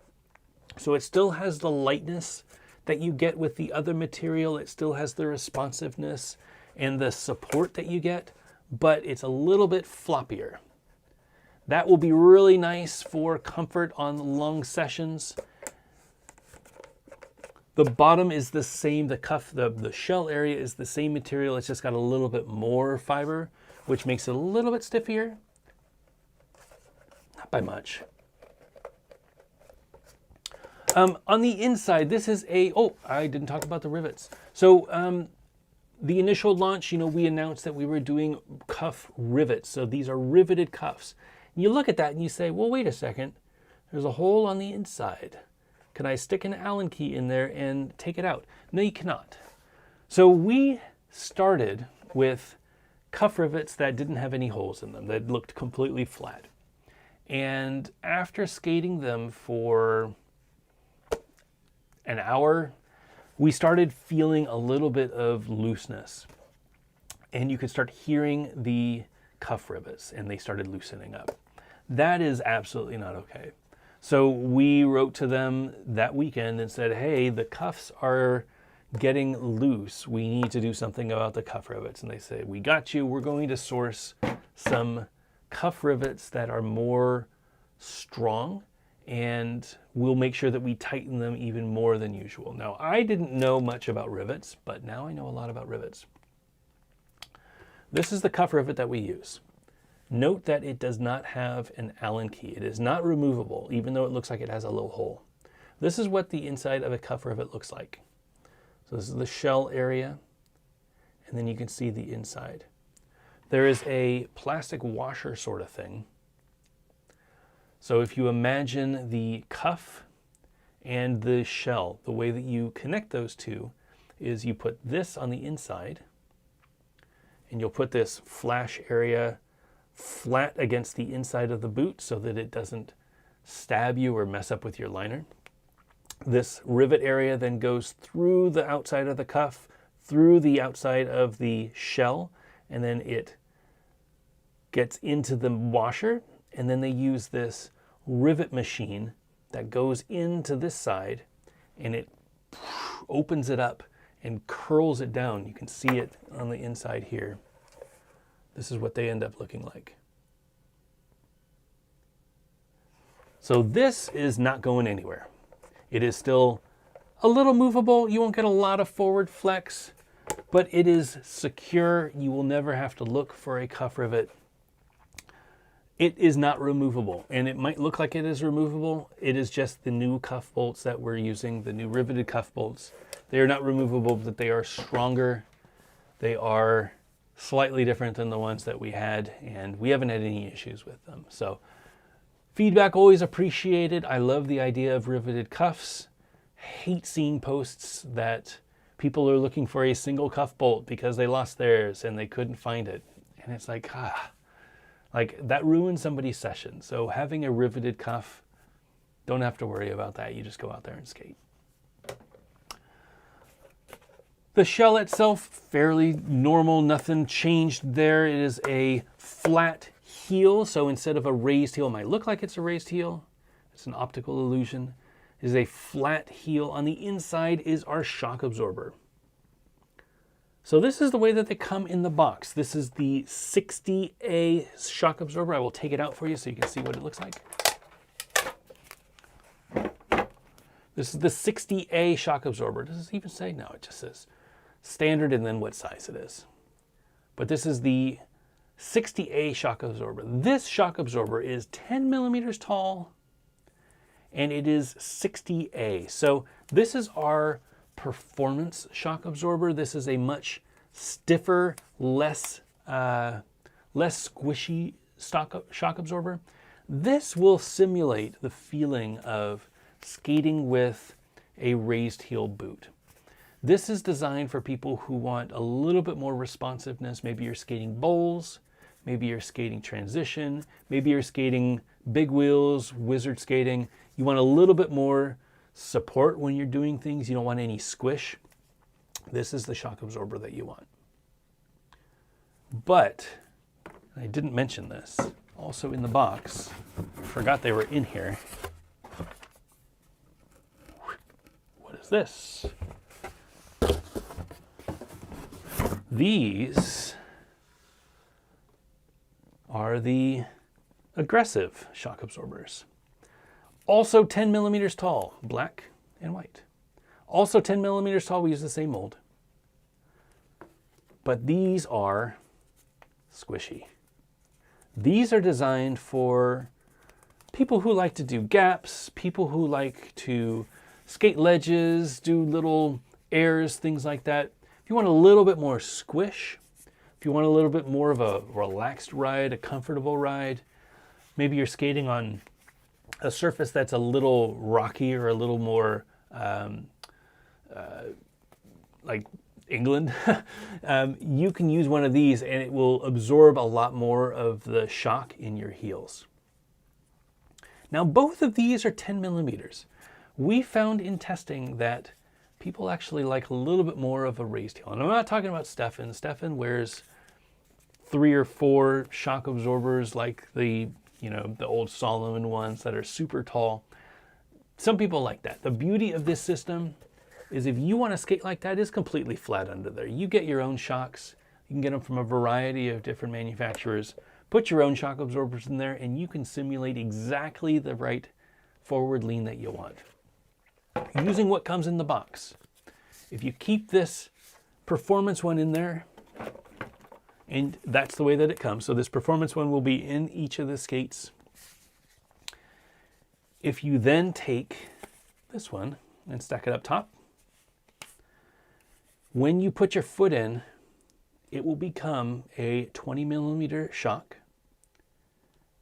So it still has the lightness that you get with the other material. It still has the responsiveness and the support that you get, but it's a little bit floppier. That will be really nice for comfort on long sessions. The bottom is the same, the cuff, the shell area is the same material. It's just got a little bit more fiber, which makes it a little bit stiffier. Not by much. On the inside, this is I didn't talk about the rivets. So the initial launch, we announced that we were doing cuff rivets. So these are riveted cuffs. And you look at that and you say, well, wait a second. There's a hole on the inside. Can I stick an Allen key in there and take it out? No, you cannot. So we started with cuff rivets that didn't have any holes in them, that looked completely flat. And after skating them for an hour, we started feeling a little bit of looseness. And you could start hearing the cuff rivets and they started loosening up. That is absolutely not okay. So we wrote to them that weekend and said, hey, the cuffs are getting loose. We need to do something about the cuff rivets. And they said, we got you. We're going to source some cuff rivets that are more strong, and we'll make sure that we tighten them even more than usual. Now, I didn't know much about rivets, but now I know a lot about rivets. This is the cuff rivet that we use. Note that it does not have an Allen key. It is not removable, even though it looks like it has a little hole. This is what the inside of a cuff rivet looks like. So this is the shell area, and then you can see the inside. There is a plastic washer sort of thing. So if you imagine the cuff and the shell, the way that you connect those two is you put this on the inside, and you'll put this flash area flat against the inside of the boot so that it doesn't stab you or mess up with your liner. This rivet area then goes through the outside of the cuff, through the outside of the shell, and then it gets into the washer, and then they use this rivet machine that goes into this side, and it opens it up and curls it down. You can see it on the inside here. This is what they end up looking like. So this is not going anywhere. It is still a little movable. You won't get a lot of forward flex, but it is secure. You will never have to look for a cuff rivet. It is not removable, and it might look like it is removable. It is just the new cuff bolts that we're using, the new riveted cuff bolts. They are not removable, but they are stronger. They are slightly different than the ones that we had, and we haven't had any issues with them. So feedback always appreciated. I love the idea of riveted cuffs. Hate seeing posts that people are looking for a single cuff bolt because they lost theirs and they couldn't find it. And it's like, like that ruins somebody's session. So having a riveted cuff, don't have to worry about that. You just go out there and skate. The shell itself, fairly normal, nothing changed there. It is a flat heel, so instead of a raised heel, it might look like it's a raised heel. It's an optical illusion. It is a flat heel. On the inside is our shock absorber. So this is the way that they come in the box. This is the 60A shock absorber. I will take it out for you so you can see what it looks like. This is the 60A shock absorber. Does it even say? No, it just says standard and then what size it is. But this is the 60A shock absorber. This shock absorber is 10 millimeters tall and it is 60A. So this is our performance shock absorber. This is a much stiffer, less squishy shock absorber. This will simulate the feeling of skating with a raised heel boot. This is designed for people who want a little bit more responsiveness. Maybe you're skating bowls, maybe you're skating transition, maybe you're skating big wheels, wizard skating. You want a little bit more support when you're doing things. You don't want any squish. This is the shock absorber that you want. But I didn't mention this. Also in the box, I forgot they were in here. What is this? These are the aggressive shock absorbers. Also 10 millimeters tall, black and white. Also 10 millimeters tall, we use the same mold. But these are squishy. These are designed for people who like to do gaps, people who like to skate ledges, do little airs, things like that. If you want a little bit more squish, if you want a little bit more of a relaxed ride, a comfortable ride, maybe you're skating on a surface that's a little rocky or a little more like England, you can use one of these and it will absorb a lot more of the shock in your heels. Now, both of these are 10 millimeters. We found in testing that people actually like a little bit more of a raised heel. And I'm not talking about Stefan. Stefan wears 3 or 4 shock absorbers like the old Solomon ones that are super tall. Some people like that. The beauty of this system is if you want to skate like that, it's completely flat under there. You get your own shocks. You can get them from a variety of different manufacturers. Put your own shock absorbers in there and you can simulate exactly the right forward lean that you want, using what comes in the box. If you keep this performance one in there, and that's the way that it comes. So this performance one will be in each of the skates. If you then take this one and stack it up top, when you put your foot in, it will become a 20 millimeter shock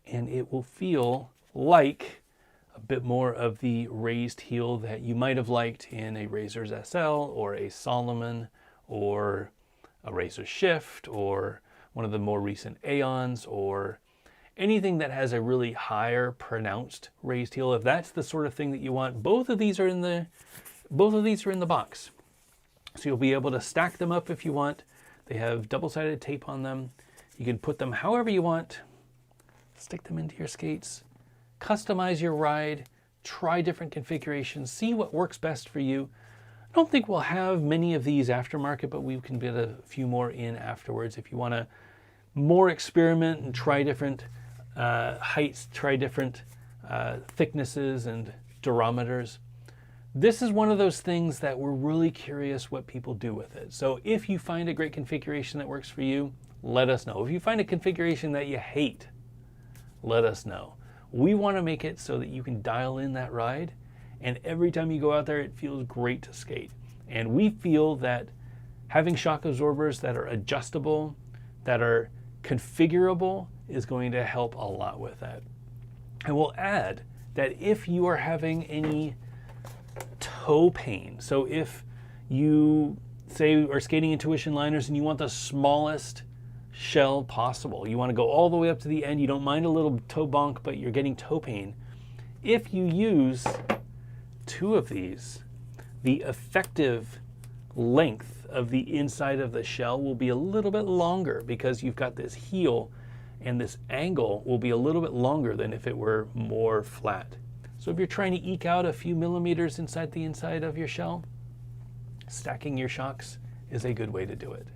and it will feel like a bit more of the raised heel that you might have liked in a Razor's SL or a Solomon or a Razor Shift or one of the more recent Aeons or anything that has a really higher pronounced raised heel, if that's the sort of thing that you want, both of these are in the box. So you'll be able to stack them up if you want. They have double-sided tape on them. You can put them however you want, stick them into your skates, customize your ride, try different configurations, see what works best for you. I don't think we'll have many of these aftermarket, but we can get a few more in afterwards if you want to more experiment and try different heights, try different thicknesses and durometers. This is one of those things that we're really curious what people do with it. So if you find a great configuration that works for you, let us know. If you find a configuration that you hate, let us know. We want to make it so that you can dial in that ride, and every time you go out there, it feels great to skate. And we feel that having shock absorbers that are adjustable, that are configurable, is going to help a lot with that. And we'll add that if you are having any toe pain, so if you say are skating in tuition liners and you want the smallest shell possible, you want to go all the way up to the end, you don't mind a little toe bonk, but you're getting toe pain, if you use 2 of these, the effective length of the inside of the shell will be a little bit longer because you've got this heel, and this angle will be a little bit longer than if it were more flat. So if you're trying to eke out a few millimeters inside the inside of your shell, stacking your shocks is a good way to do it.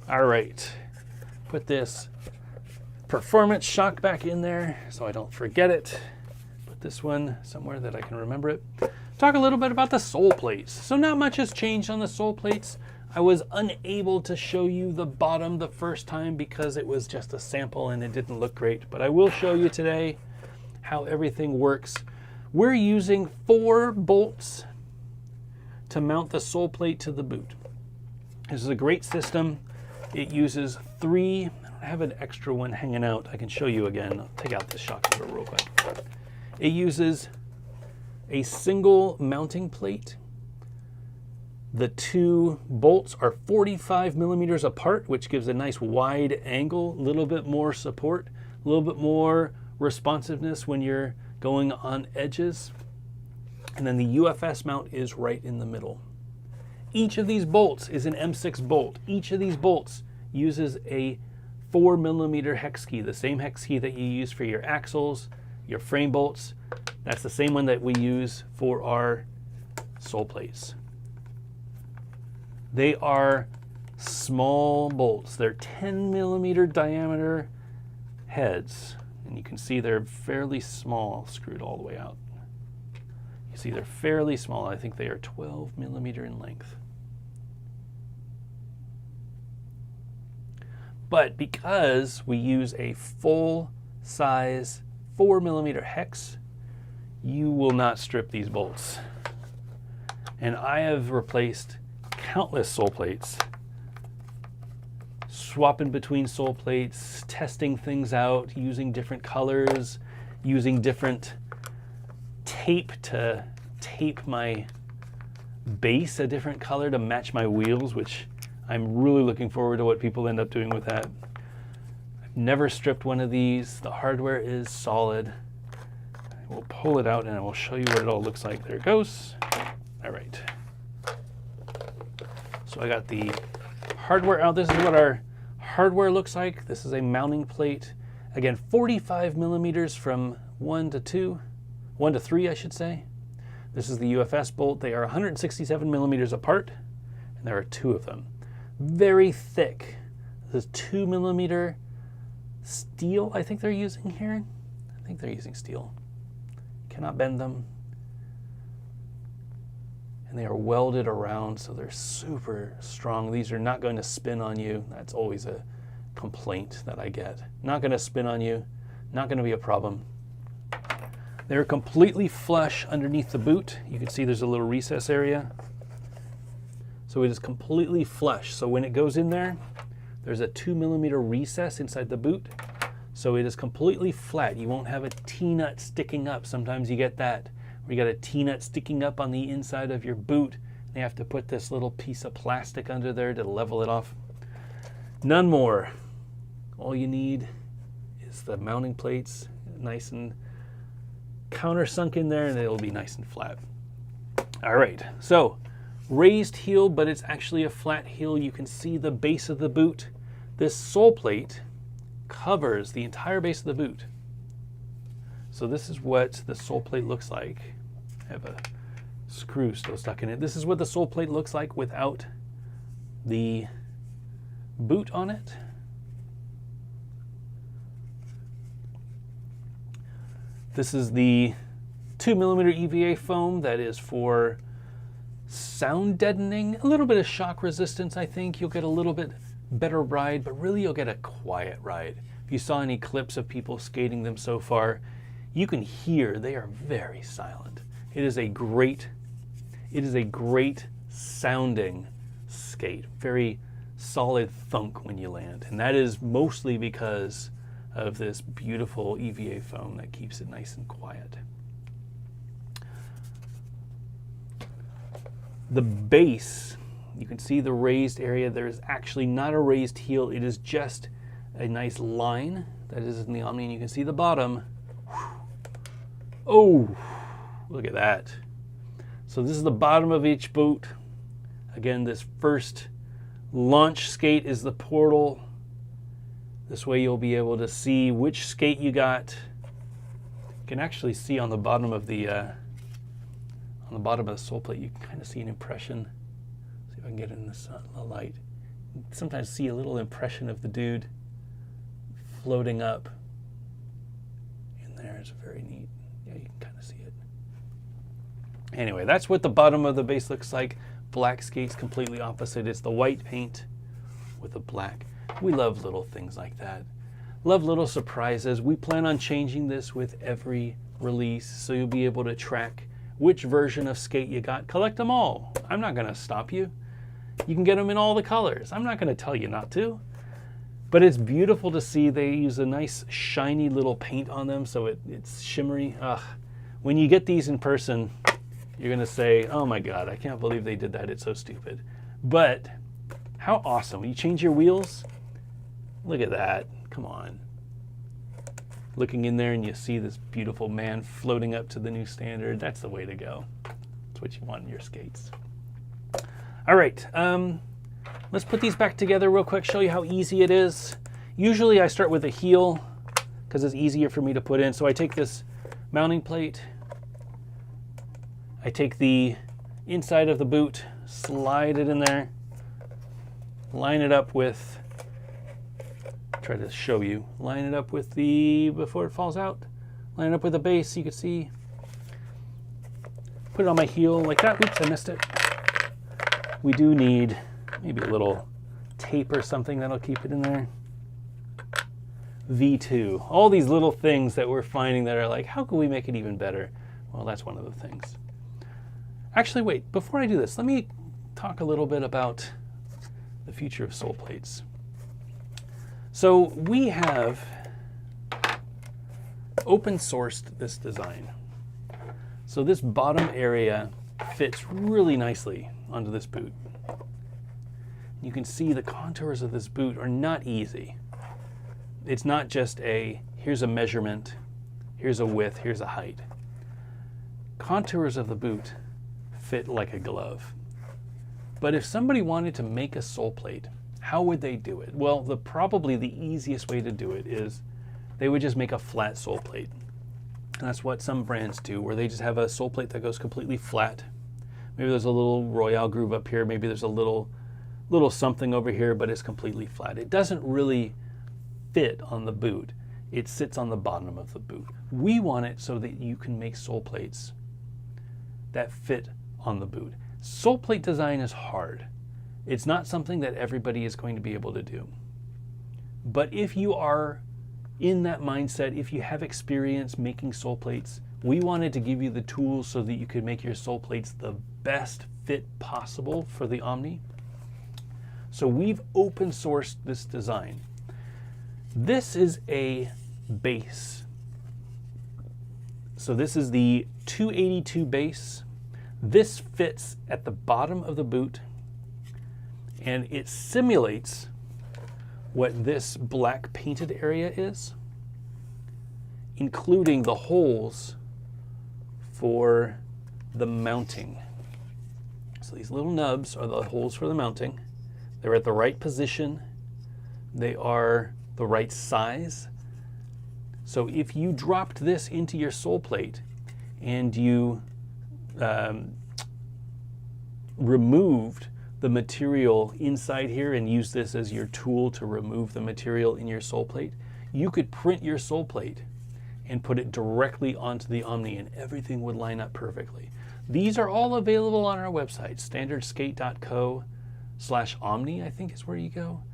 All right, put this performance shock back in there so I don't forget it. Put this one somewhere that I can remember it. Talk a little bit about the sole plates. So not much has changed on the sole plates. I was unable to show you the bottom the first time because it was just a sample and it didn't look great, but I will show you today how everything works. We're using 4 bolts to mount the sole plate to the boot. This is a great system. It uses 3, I have an extra one hanging out. I can show you again. I'll take out the shock absorber real quick. It uses a single mounting plate. The 2 bolts are 45 millimeters apart, which gives a nice wide angle, a little bit more support, a little bit more responsiveness when you're going on edges. And then the UFS mount is right in the middle. Each of these bolts is an M6 bolt. Each of these bolts uses a 4 millimeter hex key, the same hex key that you use for your axles, your frame bolts. That's the same one that we use for our sole plates. They are small bolts. They're 10 millimeter diameter heads. And you can see they're fairly small, screwed all the way out. You see they're fairly small. I think they are 12 millimeter in length. But because we use a full size 4 millimeter hex, you will not strip these bolts. And I have replaced countless sole plates, swapping between sole plates, testing things out, using different colors, using different tape to tape my base a different color to match my wheels, which I'm really looking forward to what people end up doing with that. I've never stripped one of these. The hardware is solid. I will pull it out and I will show you what it all looks like. There it goes. All right. So I got the hardware out. This is what our hardware looks like. This is a mounting plate. Again, 45 millimeters from 1 to 3, I should say. This is the UFS bolt. They are 167 millimeters apart, and there are 2 of them. Very thick. This is 2 millimeter steel, I think they're using here. I think they're using steel. Cannot bend them. And they are welded around, so they're super strong. These are not going to spin on you. That's always a complaint that I get. Not going to spin on you. Not going to be a problem. They're completely flush underneath the boot. You can see there's a little recess area. So it is completely flush. So when it goes in there, there's a 2 millimeter recess inside the boot. So it is completely flat. You won't have a T-nut sticking up. Sometimes you get that, where you got a T-nut sticking up on the inside of your boot. They have to put this little piece of plastic under there to level it off. None more. All you need is the mounting plates, nice and countersunk in there, and it'll be nice and flat. All right, so raised heel, but it's actually a flat heel. You can see the base of the boot. This sole plate covers the entire base of the boot. So this is what the sole plate looks like. I have a screw still stuck in it. This is what the sole plate looks like without the boot on it. This is the 2mm EVA foam that is for sound deadening, a little bit of shock resistance. I think you'll get a little bit better ride, but really you'll get a quiet ride. If you saw any clips of people skating them so far, you can hear they are very silent. It is a great sounding skate, very solid thunk when you land, and that is mostly because of this beautiful EVA foam that keeps it nice and quiet. The base, you can see the raised area. There is actually not a raised heel. It is just a nice line that is in the Omni, and you can see the bottom. Oh, look at that. So this is the bottom of each boot. Again, this first launch skate is the portal. This way you'll be able to see which skate you got. You can actually see on the bottom of the sole plate, you can kind of see an impression. See if I can get it in the sun, the light. You can sometimes see a little impression of the dude floating up in there. It's very neat. Yeah, you can kind of see it. Anyway, that's what the bottom of the base looks like. Black skates, completely opposite. It's the white paint with the black. We love little things like that. Love little surprises. We plan on changing this with every release, so you'll be able to track which version of skate you got. Collect them all. I'm not going to stop you. You can get them in all the colors. I'm not going to tell you not to. But it's beautiful to see they use a nice shiny little paint on them, so it's shimmery. When you get these in person, you're going to say, oh my God, I can't believe they did that. It's so stupid. But how awesome. When you change your wheels, look at that. Come on. Looking in there and you see this beautiful man floating up to the new standard. That's the way to go. That's what you want in your skates. All right. Let's put these back together real quick, show you how easy it is. Usually I start with a heel because it's easier for me to put in. So I take this mounting plate. I take the inside of the boot, slide it in there, line it up with, try to show you, line it up with the, before it falls out, line it up with the base, you can see, put it on my heel like that. Oops, I missed it. We do need maybe a little tape or something that'll keep it in there. V2, all these little things that we're finding that are like, how can we make it even better? Well, that's one of the things. Actually, wait, before I do this, let me talk a little bit about the future of sole plates. So we have open sourced this design. So this bottom area fits really nicely onto this boot. You can see the contours of this boot are not easy. It's not just here's a measurement, here's a width, here's a height. Contours of the boot fit like a glove. But if somebody wanted to make a sole plate, how would they do it? Well, probably the easiest way to do it is they would just make a flat sole plate. And that's what some brands do, where they just have a sole plate that goes completely flat. Maybe there's a little Royale groove up here, maybe there's a little something over here, but it's completely flat. It doesn't really fit on the boot. It sits on the bottom of the boot. We want it so that you can make sole plates that fit on the boot. Sole plate design is hard. It's not something that everybody is going to be able to do. But if you are in that mindset, if you have experience making sole plates, we wanted to give you the tools so that you could make your sole plates the best fit possible for the Omni. So we've open sourced this design. This is a base. So this is the 282 base. This fits at the bottom of the boot, and it simulates what this black painted area is, including the holes for the mounting. So these little nubs are the holes for the mounting. They're at the right position. They are the right size. So if you dropped this into your sole plate and you removed the material inside here and used this as your tool to remove the material in your sole plate, you could print your sole plate and put it directly onto the Omni and everything would line up perfectly. These are all available on our website, standardskate.co/Omni, I think is where you go.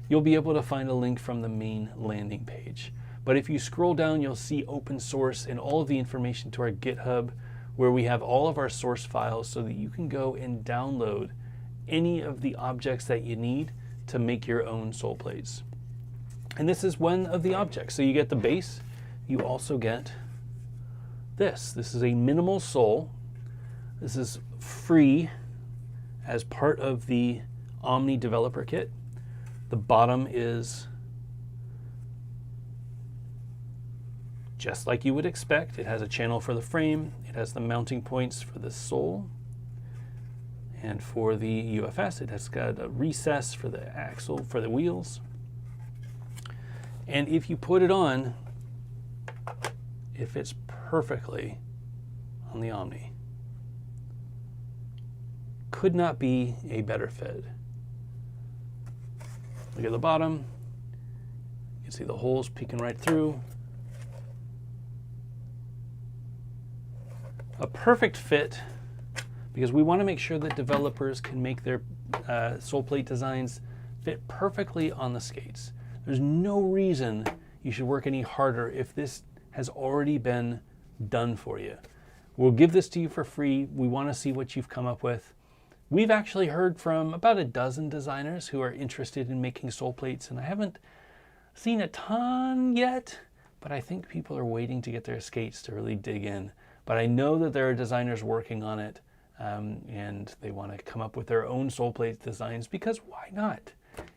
You'll be able to find a link from the main landing page. But if you scroll down, you'll see open source and all of the information to our GitHub, where we have all of our source files so that you can go and download any of the objects that you need to make your own sole plates. And this is one of the objects. So you get the base, you also get this. This is a minimal sole. This is free as part of the Omni developer kit. The bottom is just like you would expect. It has a channel for the frame. It has the mounting points for the sole. And for the UFS, it has got a recess for the axle for the wheels. And if you put it on, it fits perfectly on the Omni. Could not be a better fit. Look at the bottom. You can see the holes peeking right through. A perfect fit, because we want to make sure that developers can make their sole plate designs fit perfectly on the skates. There's no reason you should work any harder if this has already been done for you. We'll give this to you for free. We want to see what you've come up with. We've actually heard from about a dozen designers who are interested in making sole plates, and I haven't seen a ton yet, but I think people are waiting to get their skates to really dig in. But I know that there are designers working on it, and they want to come up with their own sole plate designs, because why not?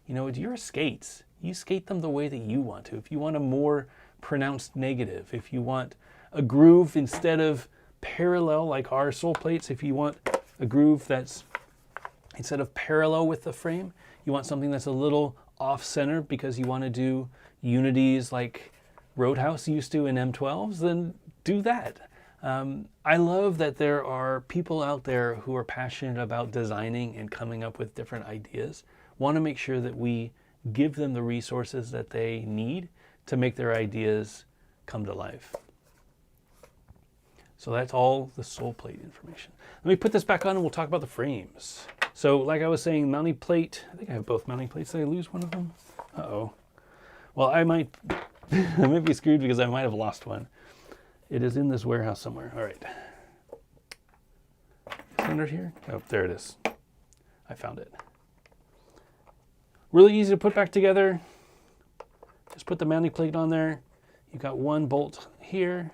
You know, it's your skates. You skate them the way that you want to. If you want a more pronounced negative, if you want a groove instead of parallel like our sole plates, if you want a groove that's instead of parallel with the frame, you want something that's a little off-center because you want to do unities like Roadhouse used to in M12s, then do that. I love that there are people out there who are passionate about designing and coming up with different ideas. Want to make sure that we give them the resources that they need to make their ideas come to life. So that's all the sole plate information. Let me put this back on and we'll talk about the frames. So like I was saying, mounting plate, I think I have both mounting plates. Did I lose one of them? Uh-oh. Well, I might be screwed because I might have lost one. It is in this warehouse somewhere. All right. Is it under here? Oh, there it is. I found it. Really easy to put back together. Just put the mounting plate on there. You've got one bolt here.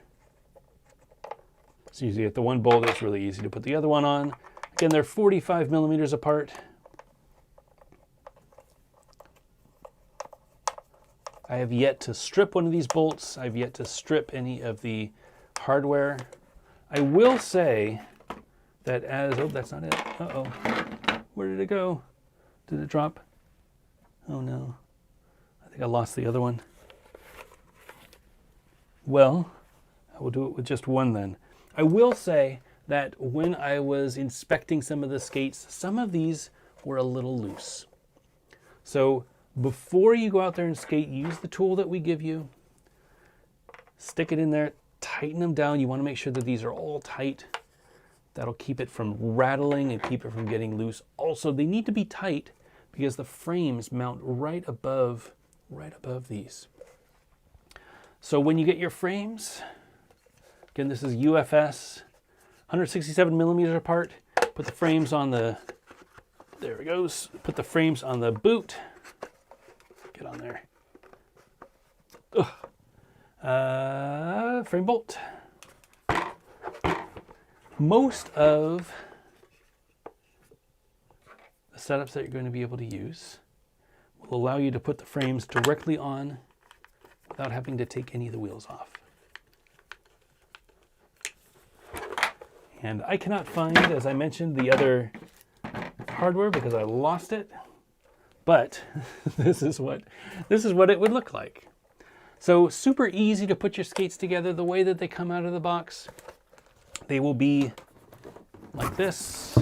So you get the one bolt, it's really easy to put the other one on. Again, they're 45 millimeters apart. I have yet to strip one of these bolts. I've yet to strip any of the hardware. I will say that as, oh, that's not it. Uh-oh. Where did it go? Did it drop? Oh no. I think I lost the other one. Well, I will do it with just one then. I will say that when I was inspecting some of the skates, some of these were a little loose. So before you go out there and skate, use the tool that we give you, stick it in there, tighten them down. You want to make sure that these are all tight. That'll keep it from rattling and keep it from getting loose. Also, they need to be tight because the frames mount right above these. So when you get your frames, again, this is UFS, 167 millimeters apart. Put the frames on the, there it goes. Put the frames on the boot. Get on there. Frame bolt. Most of the setups that you're going to be able to use will allow you to put the frames directly on without having to take any of the wheels off. And I cannot find, as I mentioned, the other hardware because I lost it, but this is what it would look like. So super easy to put your skates together. The way that they come out of the box, they will be like this.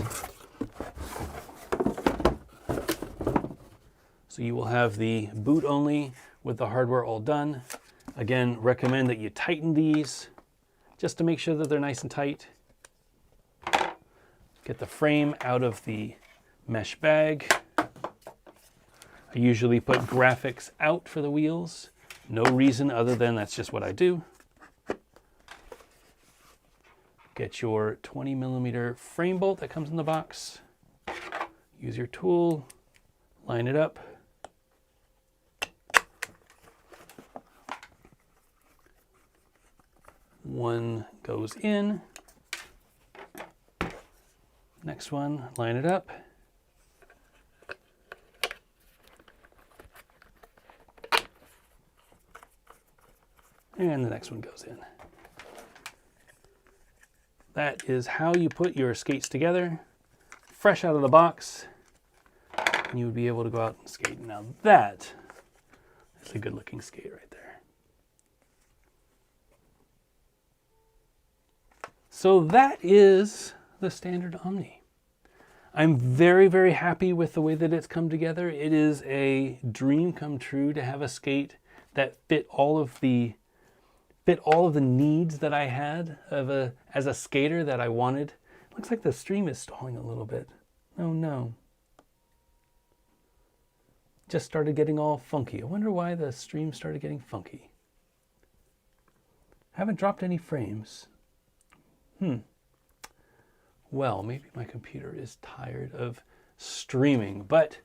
So you will have the boot only with the hardware all done. Again, recommend that you tighten these just to make sure that they're nice and tight. Get the frame out of the mesh bag. I usually put graphics out for the wheels. No reason other than that's just what I do. Get your 20mm frame bolt that comes in the box. Use your tool, line it up. One goes in. Next one, line it up. And the next one goes in. That is how you put your skates together, fresh out of the box, and you would be able to go out and skate. Now that is a good looking skate right there. So that is the standard Omni. I'm very, very happy with the way that it's come together. It is a dream come true to have a skate that fit all of the needs that I had as a skater that I wanted. Looks like the stream is stalling a little bit. Oh no. Just started getting all funky. I wonder why the stream started getting funky. Haven't dropped any frames. Well, maybe my computer is tired of streaming, but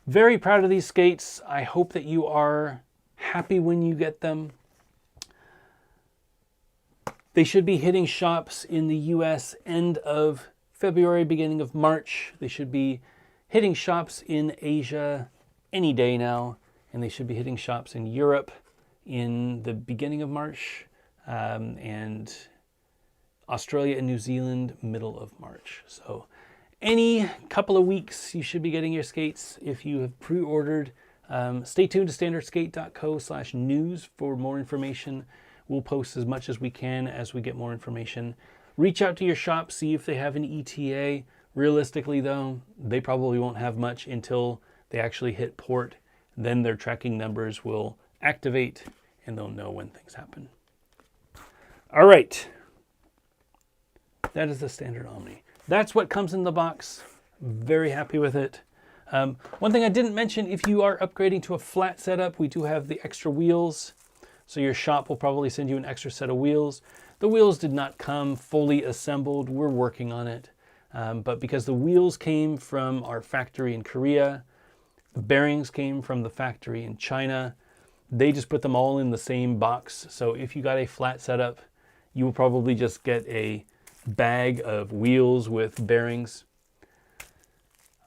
very proud of these skates. I hope that you are happy when you get them. They should be hitting shops in the US end of February, beginning of March. They should be hitting shops in Asia any day now, and they should be hitting shops in Europe in the beginning of March, and Australia and New Zealand middle of March. So any couple of weeks you should be getting your skates if you have pre-ordered. Stay tuned to standardskate.co/news for more information. We'll post as much as we can as we get more information. Reach out to your shop, see if they have an ETA. Realistically though, they probably won't have much until they actually hit port. Then their tracking numbers will activate and they'll know when things happen. All right. That is the standard Omni. That's what comes in the box. Very happy with it. One thing I didn't mention, if you are upgrading to a flat setup, we do have the extra wheels. So your shop will probably send you an extra set of wheels. The wheels did not come fully assembled. We're working on it. But because the wheels came from our factory in Korea, the bearings came from the factory in China, they just put them all in the same box. So if you got a flat setup, you will probably just get a bag of wheels with bearings.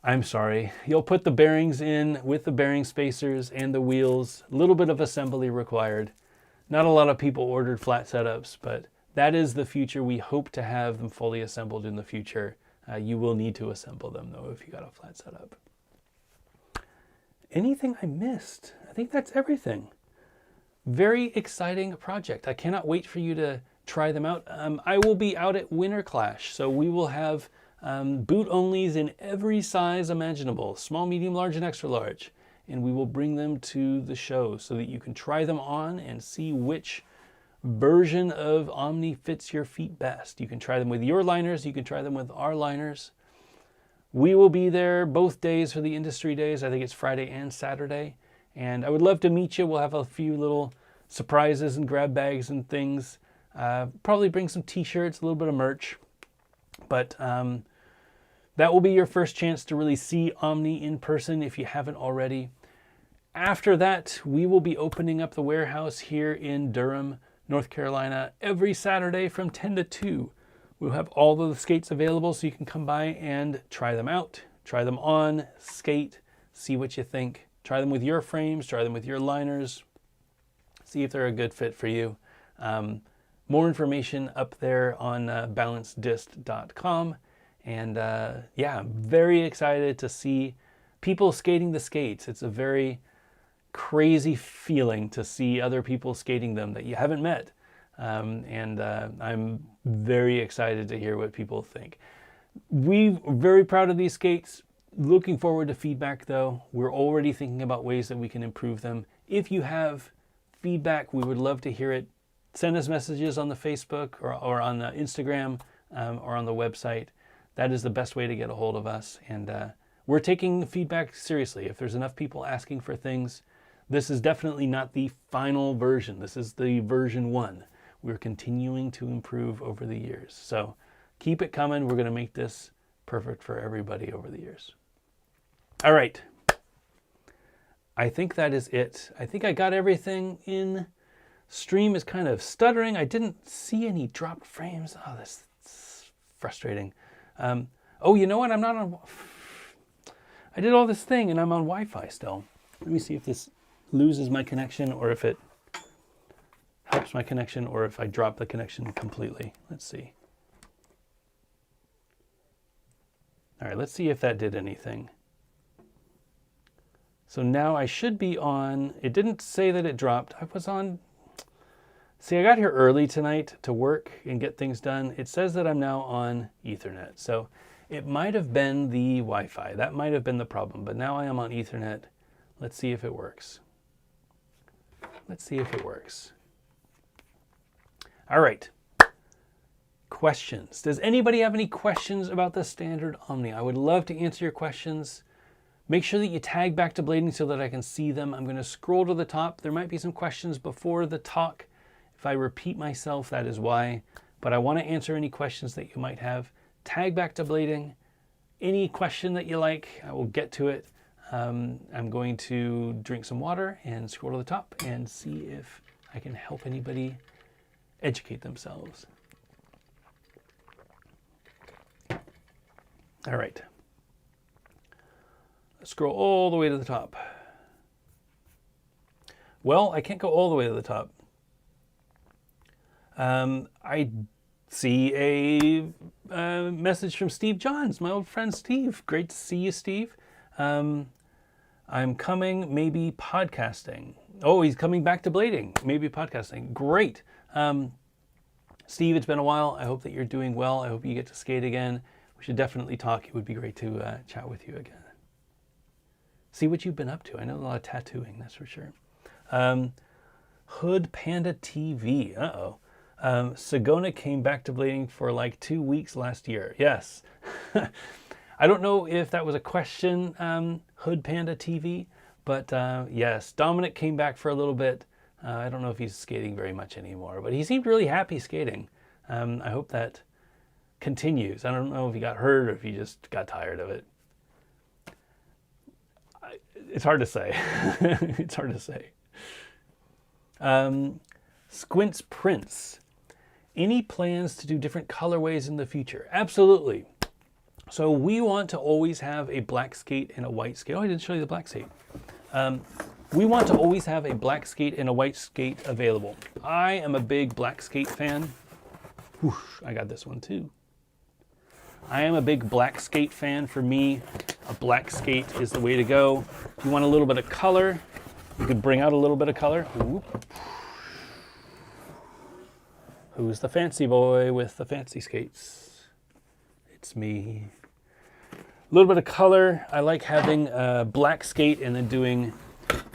I'm sorry, you'll put the bearings in with the bearing spacers and the wheels. A little bit of assembly required. Not a lot of people ordered flat setups, but that is the future. We hope to have them fully assembled in the future. You will need to assemble them though if you got a flat setup. Anything I missed? I think that's everything. Very exciting project. I cannot wait for you to try them out. I will be out at Winter Clash, so we will have boot onlys in every size imaginable, small, medium, large, and extra large, and we will bring them to the show so that you can try them on and see which version of Omni fits your feet best. You can try them with your liners, you can try them with our liners. We will be there both days for the industry days. I think it's Friday and Saturday, and I would love to meet you. We'll have a few little surprises and grab bags and things. Probably bring some t-shirts, a little bit of merch, but that will be your first chance to really see Omni in person if you haven't already. After that, we will be opening up the warehouse here in Durham, North Carolina, every Saturday from 10 to 2. We'll have all of the skates available so you can come by and try them out, try them on, skate, see what you think, Try them with your frames, try them with your liners, see if they're a good fit for you. More information up there on balancedist.com. And yeah, I'm very excited to see people skating the skates. It's a very crazy feeling to see other people skating them that you haven't met. I'm very excited to hear what people think. We're very proud of these skates. Looking forward to feedback though. We're already thinking about ways that we can improve them. If you have feedback, we would love to hear it. Send us messages on the Facebook or on the Instagram or on the website. That is the best way to get a hold of us. And we're taking feedback seriously. If there's enough people asking for things, this is definitely not the final version. This is the version 1. We're continuing to improve over the years. So keep it coming. We're going to make this perfect for everybody over the years. All right. I think that is it. I think I got everything in. Stream is kind of stuttering. I didn't see any dropped frames. Oh, that's frustrating. Oh, you know what? I'm not on... I did all this thing and I'm on Wi-Fi still. Let me see if this loses my connection or if it helps my connection or if I drop the connection completely. Let's see. All right, let's see if that did anything. So now I should be on, it didn't say that it dropped. I was on, see, I got here early tonight to work and get things done. It says that I'm now on Ethernet. So it might have been the Wi-Fi. That might have been the problem, but now I am on Ethernet. Let's see if it works. Let's see if it works. All right. Questions. Does anybody have any questions about the standard Omni? I would love to answer your questions. Make sure that you tag back to blading so that I can see them. I'm going to scroll to the top. There might be some questions before the talk. If I repeat myself, that is why. But I want to answer any questions that you might have. Tag back to blading. Any question that you like, I will get to it. I'm going to drink some water and scroll to the top and see if I can help anybody educate themselves. All right. Let's scroll all the way to the top. Well, I can't go all the way to the top. I see a message from Steve Johns, my old friend Steve. Great to see you, Steve. I'm coming, maybe podcasting. Oh, he's coming back to blading, maybe podcasting. Great. Steve, it's been a while. I hope that you're doing well. I hope you get to skate again. We should definitely talk. It would be great to chat with you again. See what you've been up to. I know a lot of tattooing, that's for sure. Hood Panda TV. Uh-oh. Sagona came back to blading for like 2 weeks last year. Yes. I don't know if that was a question, Hood Panda TV, but yes, Dominic came back for a little bit. I don't know if he's skating very much anymore, but he seemed really happy skating. I hope that continues. I don't know if he got hurt or if he just got tired of it. It's hard to say. It's hard to say. Squints Prince. Any plans to do different colorways in the future? Absolutely. So we want to always have a black skate and a white skate. Oh, I didn't show you the black skate. We want to always have a black skate and a white skate available. I am a big black skate fan. Whew, I got this one too. I am a big black skate fan. For me, a black skate is the way to go. If you want a little bit of color, you could bring out a little bit of color. Ooh. Who's the fancy boy with the fancy skates? It's me. A little bit of color. I like having a black skate and then doing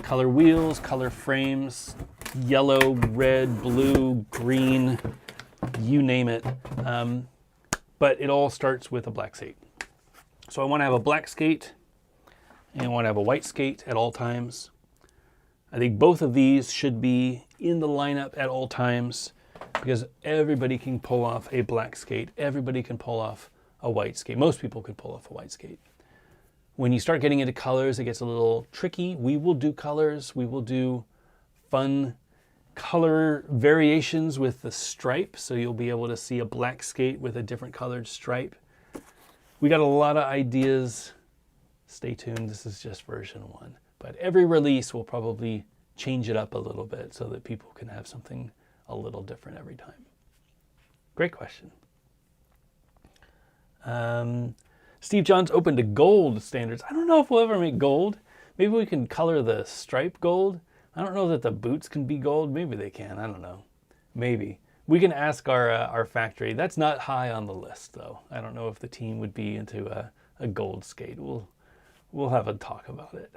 color wheels, color frames, yellow, red, blue, green, you name it. But it all starts with a black skate. So I want to have a black skate and I want to have a white skate at all times. I think both of these should be in the lineup at all times because everybody can pull off a black skate. Everybody can pull off a white skate. Most people could pull off a white skate. When you start getting into colors, it gets a little tricky. We will do colors. We will do fun color variations with the stripe. So you'll be able to see a black skate with a different colored stripe. We got a lot of ideas. Stay tuned. This is just version 1. But every release will probably change it up a little bit so that people can have something a little different every time. Great question. Steve Johns open to gold standards. I don't know if we'll ever make gold. Maybe we can color the stripe gold. I don't know that the boots can be gold. Maybe they can. I don't know. Maybe. We can ask our factory. That's not high on the list, though. I don't know if the team would be into a gold skate. We'll have a talk about it.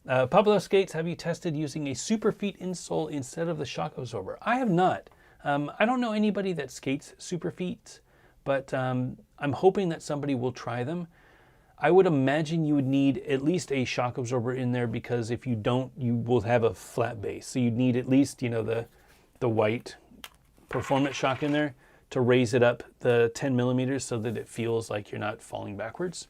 Pablo Skates, have you tested using a Superfeet insole instead of the shock absorber? I have not. I don't know anybody that skates Superfeet, but I'm hoping that somebody will try them. I would imagine you would need at least a shock absorber in there, because if you don't, you will have a flat base. So you'd need at least, the white performance shock in there to raise it up the 10 millimeters so that it feels like you're not falling backwards.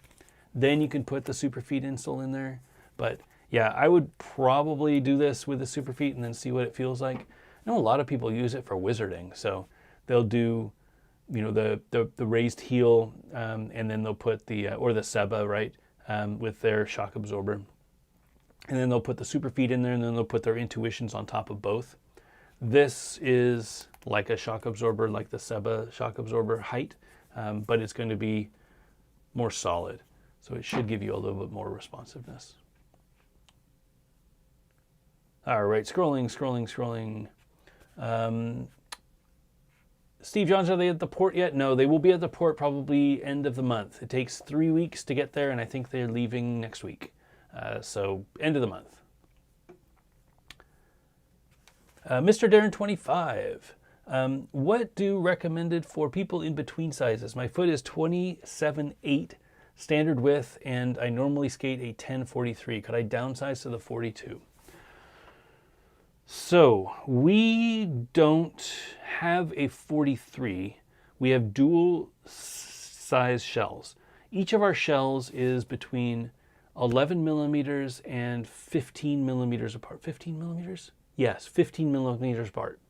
Then you can put the Superfeet insole in there. But yeah, I would probably do this with the Superfeet and then see what it feels like. I know a lot of people use it for wizarding, so they'll do, the raised heel, and then they'll put or the Seba, right, with their shock absorber, and then they'll put the Superfeet in there, and then they'll put their Intuitions on top of both. This is like a shock absorber, like the Seba shock absorber height, but it's going to be more solid, so it should give you a little bit more responsiveness. All right, scrolling. Steve Johns, are they at the port yet? No, they will be at the port probably end of the month. It takes 3 weeks to get there, and I think they're leaving next week. So end of the month. Mr. Darren 25. What do recommended for people in between sizes? My foot is 27.8 standard width, and I normally skate a 10.43. Could I downsize to the 42? So we don't have a 43. We have dual size shells. Each of our shells is between 11 millimeters and 15 millimeters apart. 15 millimeters? Yes, 15 millimeters apart.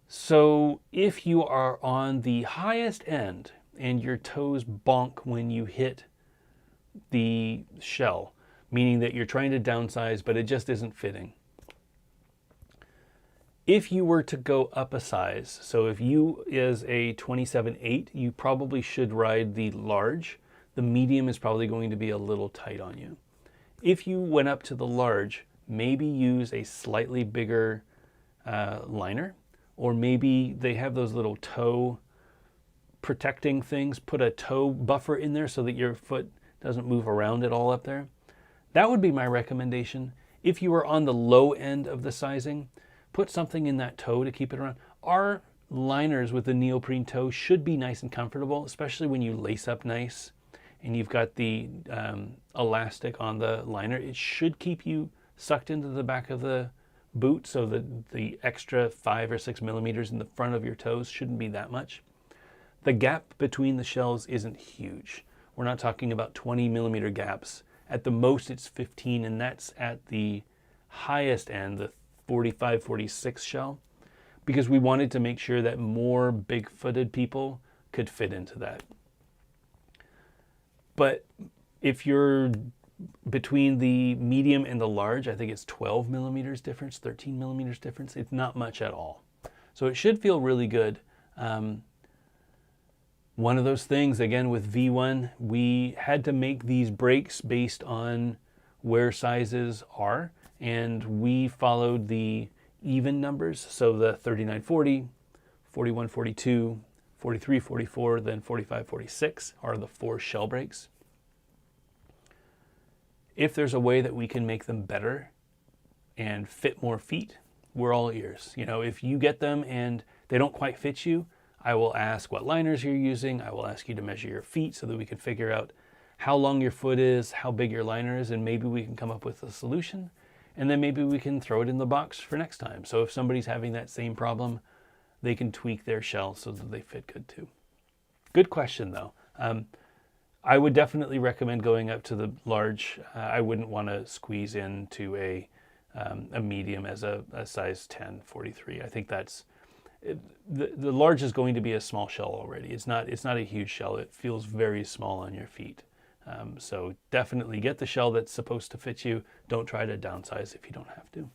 So if you are on the highest end and your toes bonk when you hit the shell, meaning that you're trying to downsize, but it just isn't fitting. If you were to go up a size, so if you is a 27.8, you probably should ride the large. The medium is probably going to be a little tight on you. If you went up to the large, maybe use a slightly bigger liner, or maybe they have those little toe protecting things. Put a toe buffer in there so that your foot doesn't move around at all up there. That would be my recommendation. If you are on the low end of the sizing, put something in that toe to keep it around. Our liners with the neoprene toe should be nice and comfortable, especially when you lace up nice and you've got the elastic on the liner. It should keep you sucked into the back of the boot, so that the extra 5 or 6 millimeters in the front of your toes shouldn't be that much. The gap between the shells isn't huge. We're not talking about 20 millimeter gaps. At the most it's 15, and that's at the highest end, the 45, 46 shell, because we wanted to make sure that more big-footed people could fit into that. But if you're between the medium and the large, I think it's 12 millimeters difference, 13 millimeters difference. It's not much at all. So it should feel really good. One of those things, again, with V1, we had to make these breaks based on where sizes are, and we followed the even numbers. So the 3940, 4142, 4344, then 4546 are the 4 shell breaks. If there's a way that we can make them better and fit more feet, we're all ears. If you get them and they don't quite fit you, I will ask what liners you're using. I will ask you to measure your feet so that we can figure out how long your foot is, how big your liner is, and maybe we can come up with a solution. And then maybe we can throw it in the box for next time. So if somebody's having that same problem, they can tweak their shell so that they fit good too. Good question though. I would definitely recommend going up to the large. I wouldn't want to squeeze into a medium as a size 10, 43. I think that's, the large is going to be a small shell already. It's not a huge shell. It feels very small on your feet. So definitely get the shell that's supposed to fit you. Don't try to downsize if you don't have to.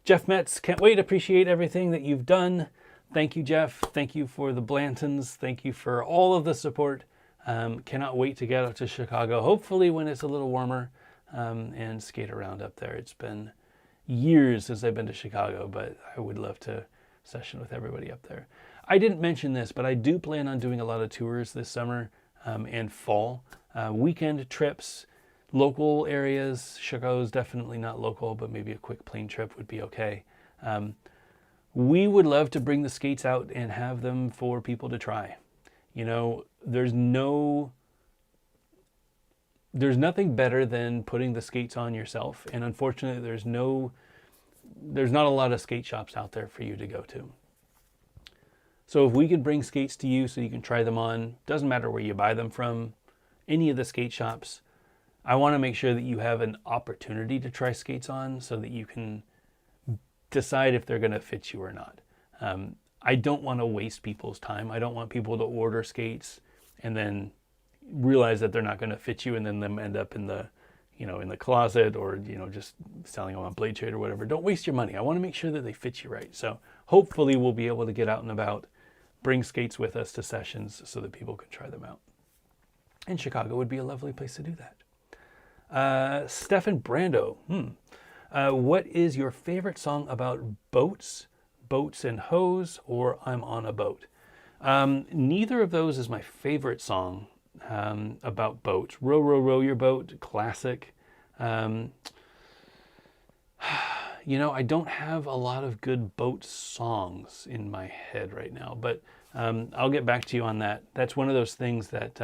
Jeff Metz, can't wait. Appreciate everything that you've done. Thank you, Jeff. Thank you for the Blantons. Thank you for all of the support. Cannot wait to get out to Chicago, hopefully when it's a little warmer, and skate around up there. It's been years since I've been to Chicago, but I would love to session with everybody up there. I didn't mention this, but I do plan on doing a lot of tours this summer and fall. Weekend trips, local areas. Chicago's definitely not local, but maybe a quick plane trip would be okay. We would love to bring the skates out and have them for people to try. You know, there's nothing better than putting the skates on yourself. And unfortunately, there's not a lot of skate shops out there for you to go to. So if we could bring skates to you so you can try them on, doesn't matter where you buy them from, any of the skate shops, I want to make sure that you have an opportunity to try skates on so that you can decide if they're going to fit you or not. I don't want to waste people's time. I don't want people to order skates and then realize that they're not going to fit you and then them end up in the, in the closet or, just selling them on Blade Trade or whatever. Don't waste your money. I want to make sure that they fit you right. So hopefully we'll be able to get out and about, bring skates with us to sessions so that people can try them out. And Chicago would be a lovely place to do that. Stefan Brando. What is your favorite song about boats and hose, or I'm on a boat? Neither of those is my favorite song about boats. Row, row, row your boat, classic. I don't have a lot of good boat songs in my head right now, but I'll get back to you on that. That's one of those things that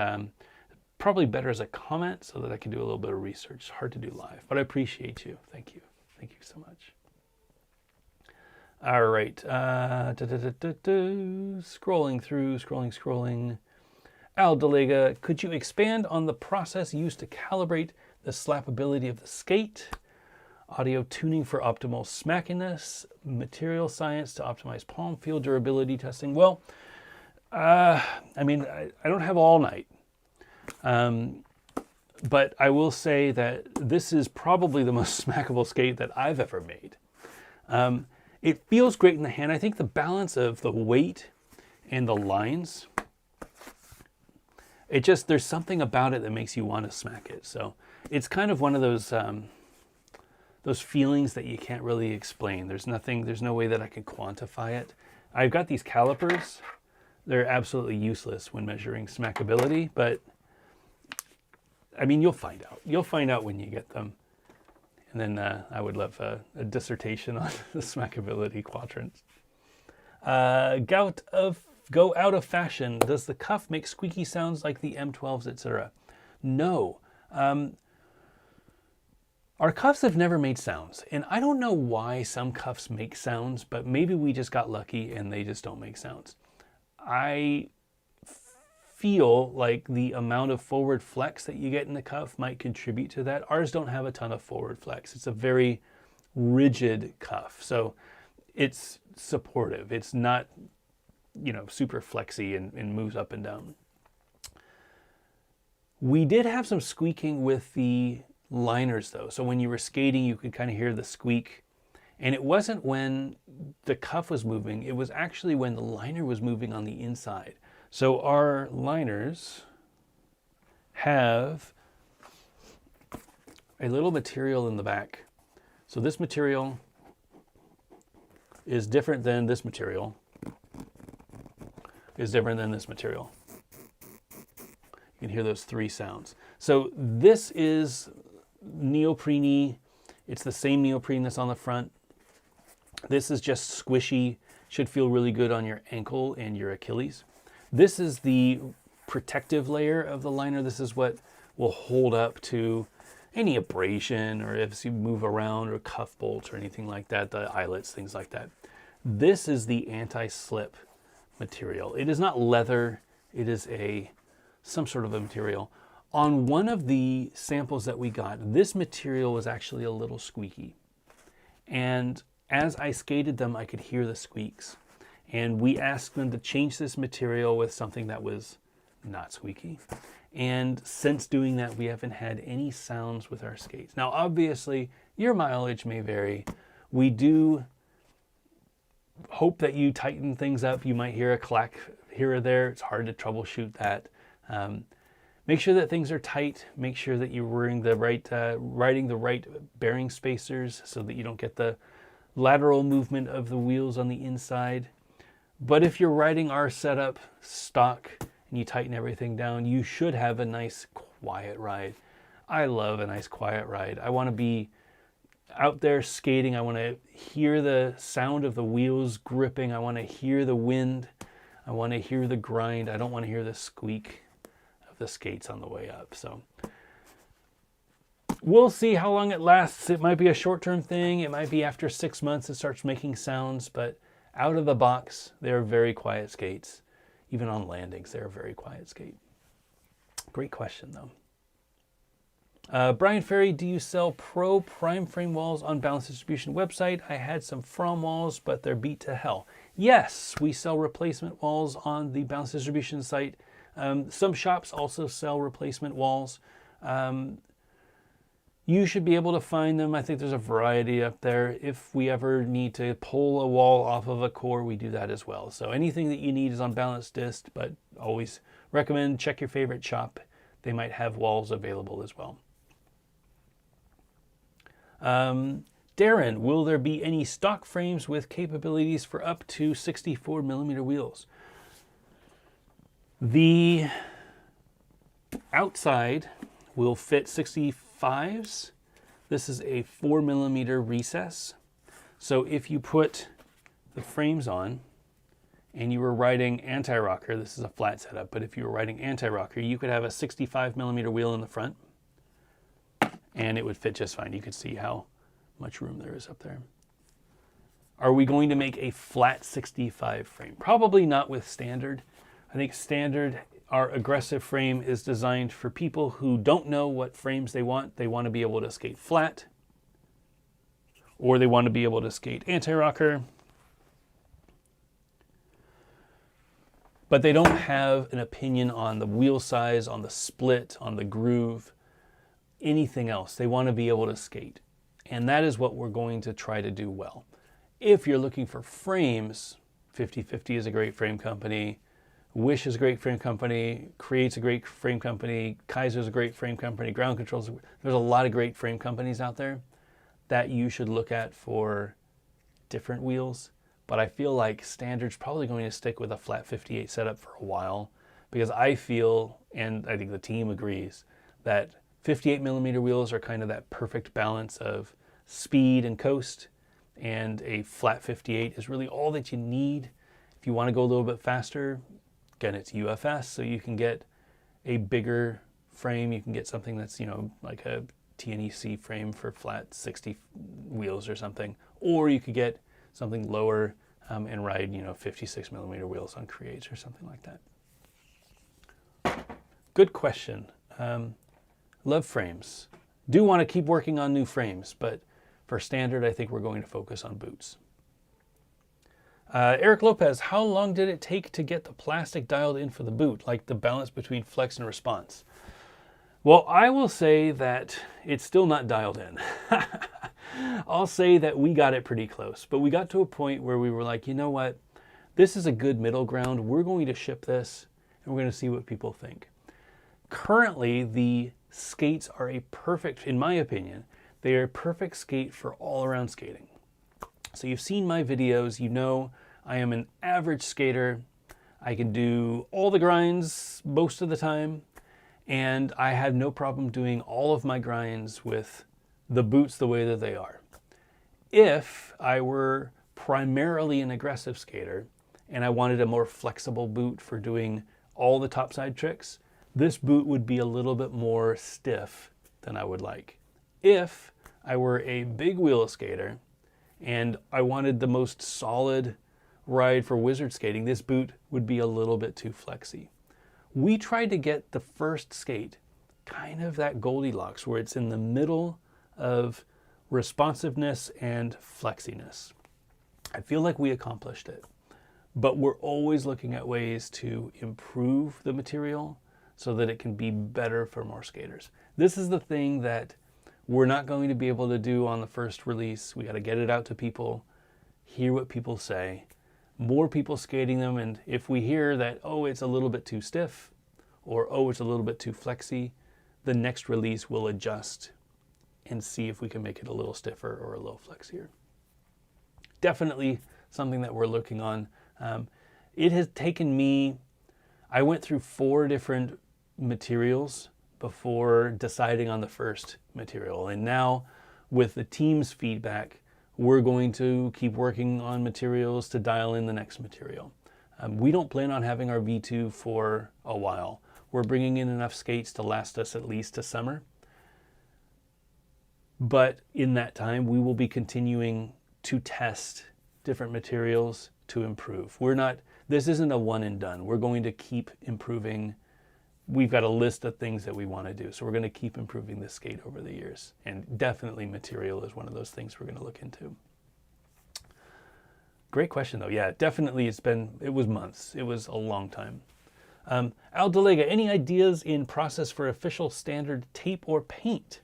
probably better as a comment so that I can do a little bit of research. It's hard to do live, but I appreciate you. Thank you. Thank you so much. All right. Scrolling. Al Delega, could you expand on the process used to calibrate the slappability of the skate? Audio tuning for optimal smackiness, material science to optimize palm feel durability testing. Well, I don't have all night. But I will say that this is probably the most smackable skate that I've ever made. It feels great in the hand. I think the balance of the weight and the lines, there's something about it that makes you want to smack it. So it's kind of one of those feelings that you can't really explain. There's no way that I can quantify it. I've got these calipers. They're absolutely useless when measuring smackability, but you'll find out. You'll find out when you get them. And then I would love a dissertation on the smackability quadrants. Go out of fashion. Does the cuff make squeaky sounds like the M12s, etc.? No. Our cuffs have never made sounds. And I don't know why some cuffs make sounds, but maybe we just got lucky and they just don't make sounds. I feel like the amount of forward flex that you get in the cuff might contribute to that. Ours don't have a ton of forward flex. It's a very rigid cuff. So it's supportive. It's not, super flexy and moves up and down. We did have some squeaking with the liners though. So when you were skating, you could kind of hear the squeak. And it wasn't when the cuff was moving. It was actually when the liner was moving on the inside. So our liners have a little material in the back. So this material is different than this material, is different than this material. You can hear those three sounds. So this is neoprene. It's the same neoprene that's on the front. This is just squishy, should feel really good on your ankle and your Achilles. This is the protective layer of the liner. This is what will hold up to any abrasion or if you move around or cuff bolts or anything like that, the eyelets, things like that. This is the anti-slip material. It is not leather. It is some sort of a material. On one of the samples that we got, this material was actually a little squeaky. And as I skated them, I could hear the squeaks. And we asked them to change this material with something that was not squeaky. And since doing that, we haven't had any sounds with our skates. Now, obviously, your mileage may vary. We do hope that you tighten things up. You might hear a clack here or there. It's hard to troubleshoot that. Make sure that things are tight. Make sure that you're wearing the right, riding the right bearing spacers so that you don't get the lateral movement of the wheels on the inside. But if you're riding our setup stock and you tighten everything down, you should have a nice quiet ride. I love a nice quiet ride. I want to be out there skating. I want to hear the sound of the wheels gripping. I want to hear the wind. I want to hear the grind. I don't want to hear the squeak of the skates on the way up. So we'll see how long it lasts. It might be a short-term thing. It might be after 6 months it starts making sounds, but out of the box, they're very quiet skates. Even on landings, they're a very quiet skate. Great question, though. Brian Ferry, do you sell pro prime frame walls on Balance Distribution website? I had some From walls, but they're beat to hell. Yes, we sell replacement walls on the Balance Distribution site. Some shops also sell replacement walls. You should be able to find them. I think there's a variety up there. If we ever need to pull a wall off of a core, we do that as well. So anything that you need is on Balance Dist, but always recommend check your favorite shop. They might have walls available as well. Darren, will there be any stock frames with capabilities for up to 64 millimeter wheels? The outside will fit 65s. This is a 4 millimeter recess. So if you put the frames on and you were riding anti-rocker, this is a flat setup, but if you were riding anti-rocker, you could have a 65 millimeter wheel in the front and it would fit just fine. You could see how much room there is up there. Are we going to make a flat 65 frame? Probably not with standard. I think standard, our aggressive frame, is designed for people who don't know what frames they want. They want to be able to skate flat, or they want to be able to skate anti-rocker, but they don't have an opinion on the wheel size, on the split, on the groove, anything else. They want to be able to skate. And that is what we're going to try to do well. If you're looking for frames, 50/50 is a great frame company. Wish is a great frame company. Create's a great frame company. Kaiser's a great frame company. Ground Control's, there's a lot of great frame companies out there that you should look at for different wheels. But I feel like Standard's probably going to stick with a flat 58 setup for a while, because I feel, and I think the team agrees, that 58 millimeter wheels are kind of that perfect balance of speed and coast, and a flat 58 is really all that you need. If you want to go a little bit faster, again, it's UFS, so you can get a bigger frame. You can get something that's, you know, like a TNEC frame for flat 60 wheels or something, or you could get something lower and ride, you know, 56 millimeter wheels on Creates or something like that. Good question. Love frames. Do want to keep working on new frames, but for Standard, I think we're going to focus on boots. Eric Lopez, how long did it take to get the plastic dialed in for the boot, like the balance between flex and response? Well, I will say that it's still not dialed in. I'll say that we got it pretty close, but we got to a point where we were like, you know what? This is a good middle ground. We're going to ship this, and we're going to see what people think. Currently, the skates are a perfect, in my opinion, they are a perfect skate for all-around skating. So you've seen my videos, you know I am an average skater. I can do all the grinds most of the time, and I had no problem doing all of my grinds with the boots the way that they are. If I were primarily an aggressive skater and I wanted a more flexible boot for doing all the topside tricks, this boot would be a little bit more stiff than I would like. If I were a big wheel skater and I wanted the most solid ride for wizard skating, this boot would be a little bit too flexy. We tried to get the first skate kind of that Goldilocks, where it's in the middle of responsiveness and flexiness. I feel like we accomplished it. but we're always looking at ways to improve the material so that it can be better for more skaters. This is the thing that we're not going to be able to do on the first release. We got to get it out to people, hear what people say, more people skating them, and if we hear that, oh, it's a little bit too stiff, or oh, it's a little bit too flexy, the next release will adjust and see if we can make it a little stiffer or a little flexier. Definitely something that we're looking on. It has taken me, I went through 4 different materials before deciding on the first material. And now with the team's feedback, we're going to keep working on materials to dial in the next material. We don't plan on having our V2 for a while. We're bringing in enough skates to last us at least to summer. But in that time, we will be continuing to test different materials to improve. This isn't a one and done. We're going to keep improving. We've got a list of things that we want to do. So we're going to keep improving this skate over the years. And definitely material is one of those things we're going to look into. Great question though. Yeah, definitely it was months. It was a long time. Al Delega, any ideas in process for official standard tape or paint?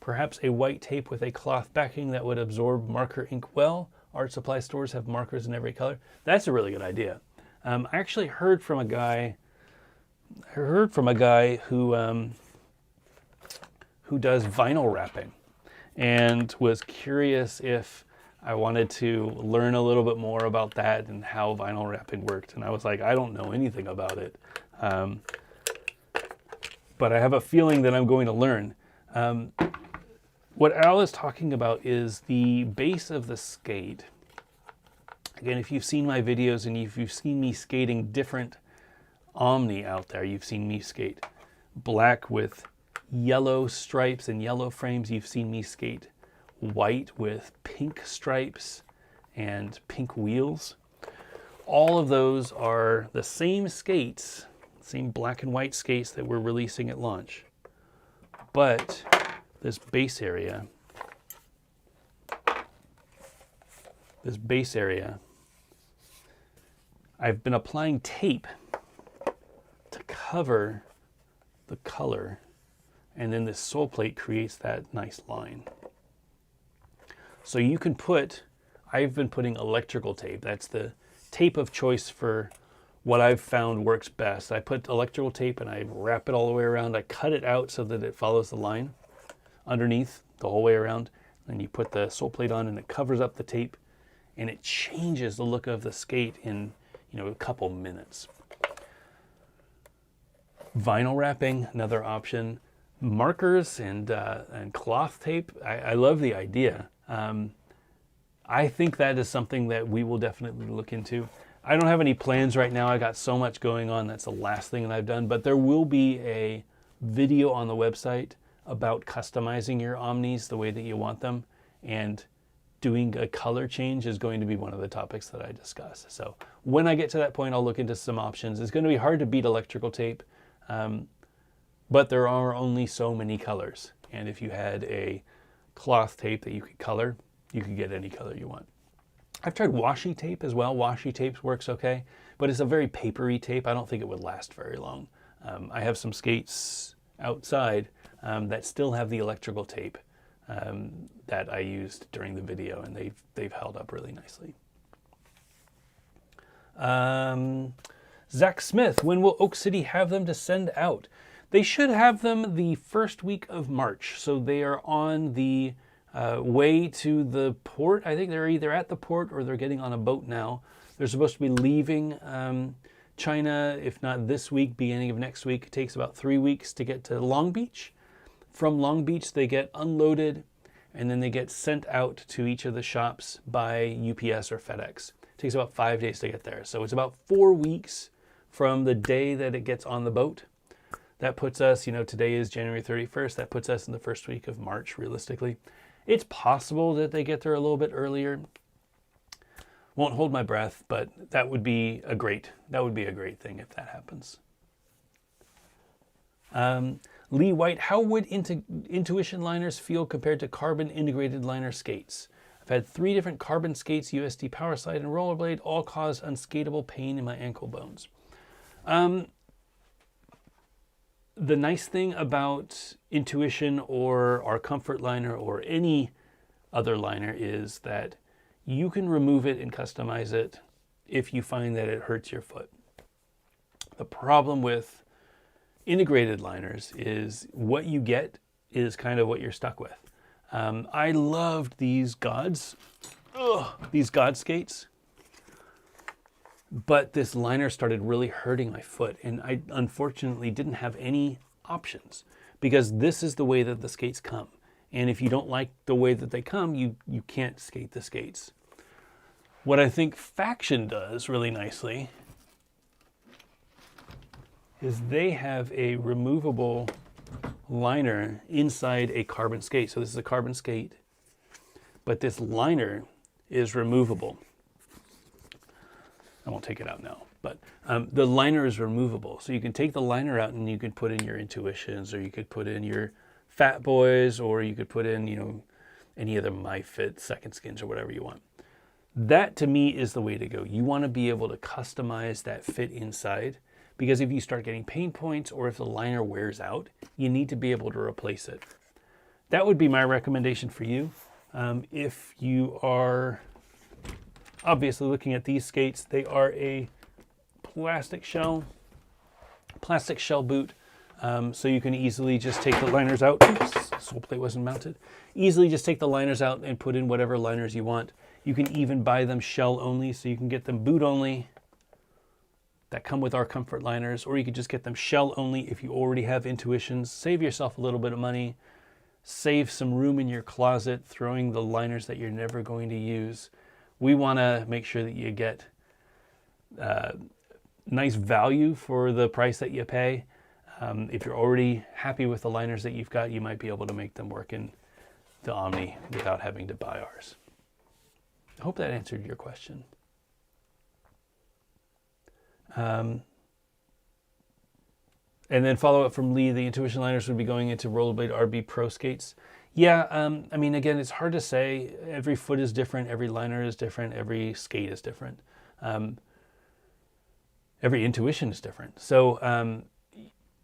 Perhaps a white tape with a cloth backing that would absorb marker ink well. Art supply stores have markers in every color. That's a really good idea. I actually heard from a guy who does vinyl wrapping, and was curious if I wanted to learn a little bit more about that and how vinyl wrapping worked. And I was like, I don't know anything about it, but I have a feeling that I'm going to learn. What Al is talking about is the base of the skate. Again, if you've seen my videos and if you've seen me skating different Omni out there, you've seen me skate black with yellow stripes and yellow frames. You've seen me skate white with pink stripes and pink wheels. All of those are the same skates, same black and white skates that we're releasing at launch. But this base area, I've been applying tape to cover the color, and then this sole plate creates that nice line. So you can I've been putting electrical tape. That's the tape of choice for what I've found works best. I put electrical tape and I wrap it all the way around. I cut it out so that it follows the line underneath the whole way around. Then you put the sole plate on and it covers up the tape, and it changes the look of the skate in a couple minutes. Vinyl wrapping, another option. Markers and cloth tape. I love the idea. I think that is something that we will definitely look into. I don't have any plans right now. I got so much going on. That's the last thing that I've done. But there will be a video on the website about customizing your Omnis the way that you want them. And doing a color change is going to be one of the topics that I discuss. So when I get to that point, I'll look into some options. It's going to be hard to beat electrical tape, but there are only so many colors. And if you had a cloth tape that you could color, you could get any color you want. I've tried washi tape as well. Washi tape works okay, but it's a very papery tape. I don't think it would last very long. I have some skates outside that still have the electrical tape that I used during the video, and they've held up really nicely. Zach Smith, when will Oak City have them to send out? They should have them the first week of March, so they are on the way to the port. I think they're either at the port or they're getting on a boat now. They're supposed to be leaving China, if not this week, beginning of next week. It takes about 3 weeks to get to Long Beach. From Long Beach, they get unloaded, and then they get sent out to each of the shops by UPS or FedEx. It takes about 5 days to get there. So it's about 4 weeks from the day that it gets on the boat. That puts us, today is January 31st. That puts us in the first week of March, realistically. It's possible that they get there a little bit earlier. Won't hold my breath, but that would be a great thing if that happens. Lee White, how would Intuition liners feel compared to carbon integrated liner skates? I've had 3 different carbon skates, USD power slide, and rollerblade, all cause unskatable pain in my ankle bones. The nice thing about Intuition or our Comfort liner or any other liner is that you can remove it and customize it if you find that it hurts your foot. The problem with integrated liners is what you get is kind of what you're stuck with. I loved these Gods skates, but this liner started really hurting my foot, and I unfortunately didn't have any options because this is the way that the skates come. And if you don't like the way that they come, you can't skate the skates. What I think Faction does really nicely is they have a removable liner inside a carbon skate. So this is a carbon skate, but this liner is removable. I won't take it out now, but the liner is removable. So you can take the liner out and you can put in your Intuitions, or you could put in your Fat Boys, or you could put in, any of the MyFit second skins or whatever you want. That to me is the way to go. You want to be able to customize that fit inside, because if you start getting pain points or if the liner wears out, you need to be able to replace it. That would be my recommendation for you. If you are obviously looking at these skates, they are a plastic shell boot. So you can easily just take the liners out. Oops, sole plate wasn't mounted. Easily just take the liners out and put in whatever liners you want. You can even buy them shell only, so you can get them boot only that come with our Comfort liners, or you could just get them shell only if you already have Intuitions. Save yourself a little bit of money. Save some room in your closet throwing the liners that you're never going to use. We want to make sure that you get nice value for the price that you pay. If you're already happy with the liners that you've got, you might be able to make them work in the Omni without having to buy ours. I hope that answered your question. And then follow up from Lee, the Intuition liners would be going into Rollerblade RB Pro skates. Yeah, I mean, again, it's hard to say. Every foot is different. Every liner is different. Every skate is different. Every Intuition is different. So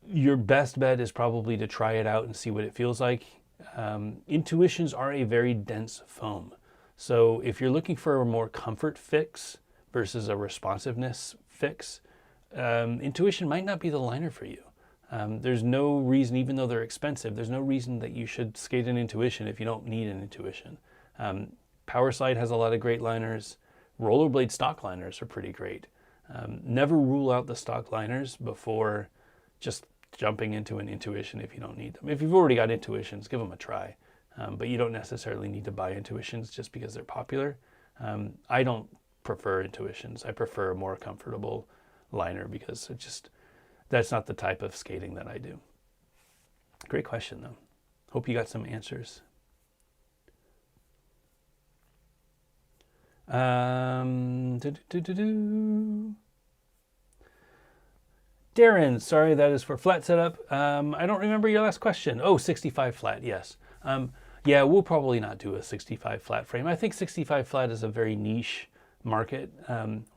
your best bet is probably to try it out and see what it feels like. Intuitions are a very dense foam. So if you're looking for a more comfort fix versus a responsiveness fix, Intuition might not be the liner for you. There's no reason, even though they're expensive, there's no reason that you should skate an Intuition if you don't need an Intuition. Powerslide has a lot of great liners. Rollerblade stock liners are pretty great. Never rule out the stock liners before just jumping into an Intuition if you don't need them. If you've already got Intuitions, give them a try. But you don't necessarily need to buy Intuitions just because they're popular. I don't prefer Intuitions. I prefer a more comfortable liner because that's not the type of skating that I do. Great question though. Hope you got some answers. Darren, sorry, that is for flat setup. I don't remember your last question. Oh, 65 flat, yes. Yeah, we'll probably not do a 65 flat frame. I think 65 flat is a very niche market.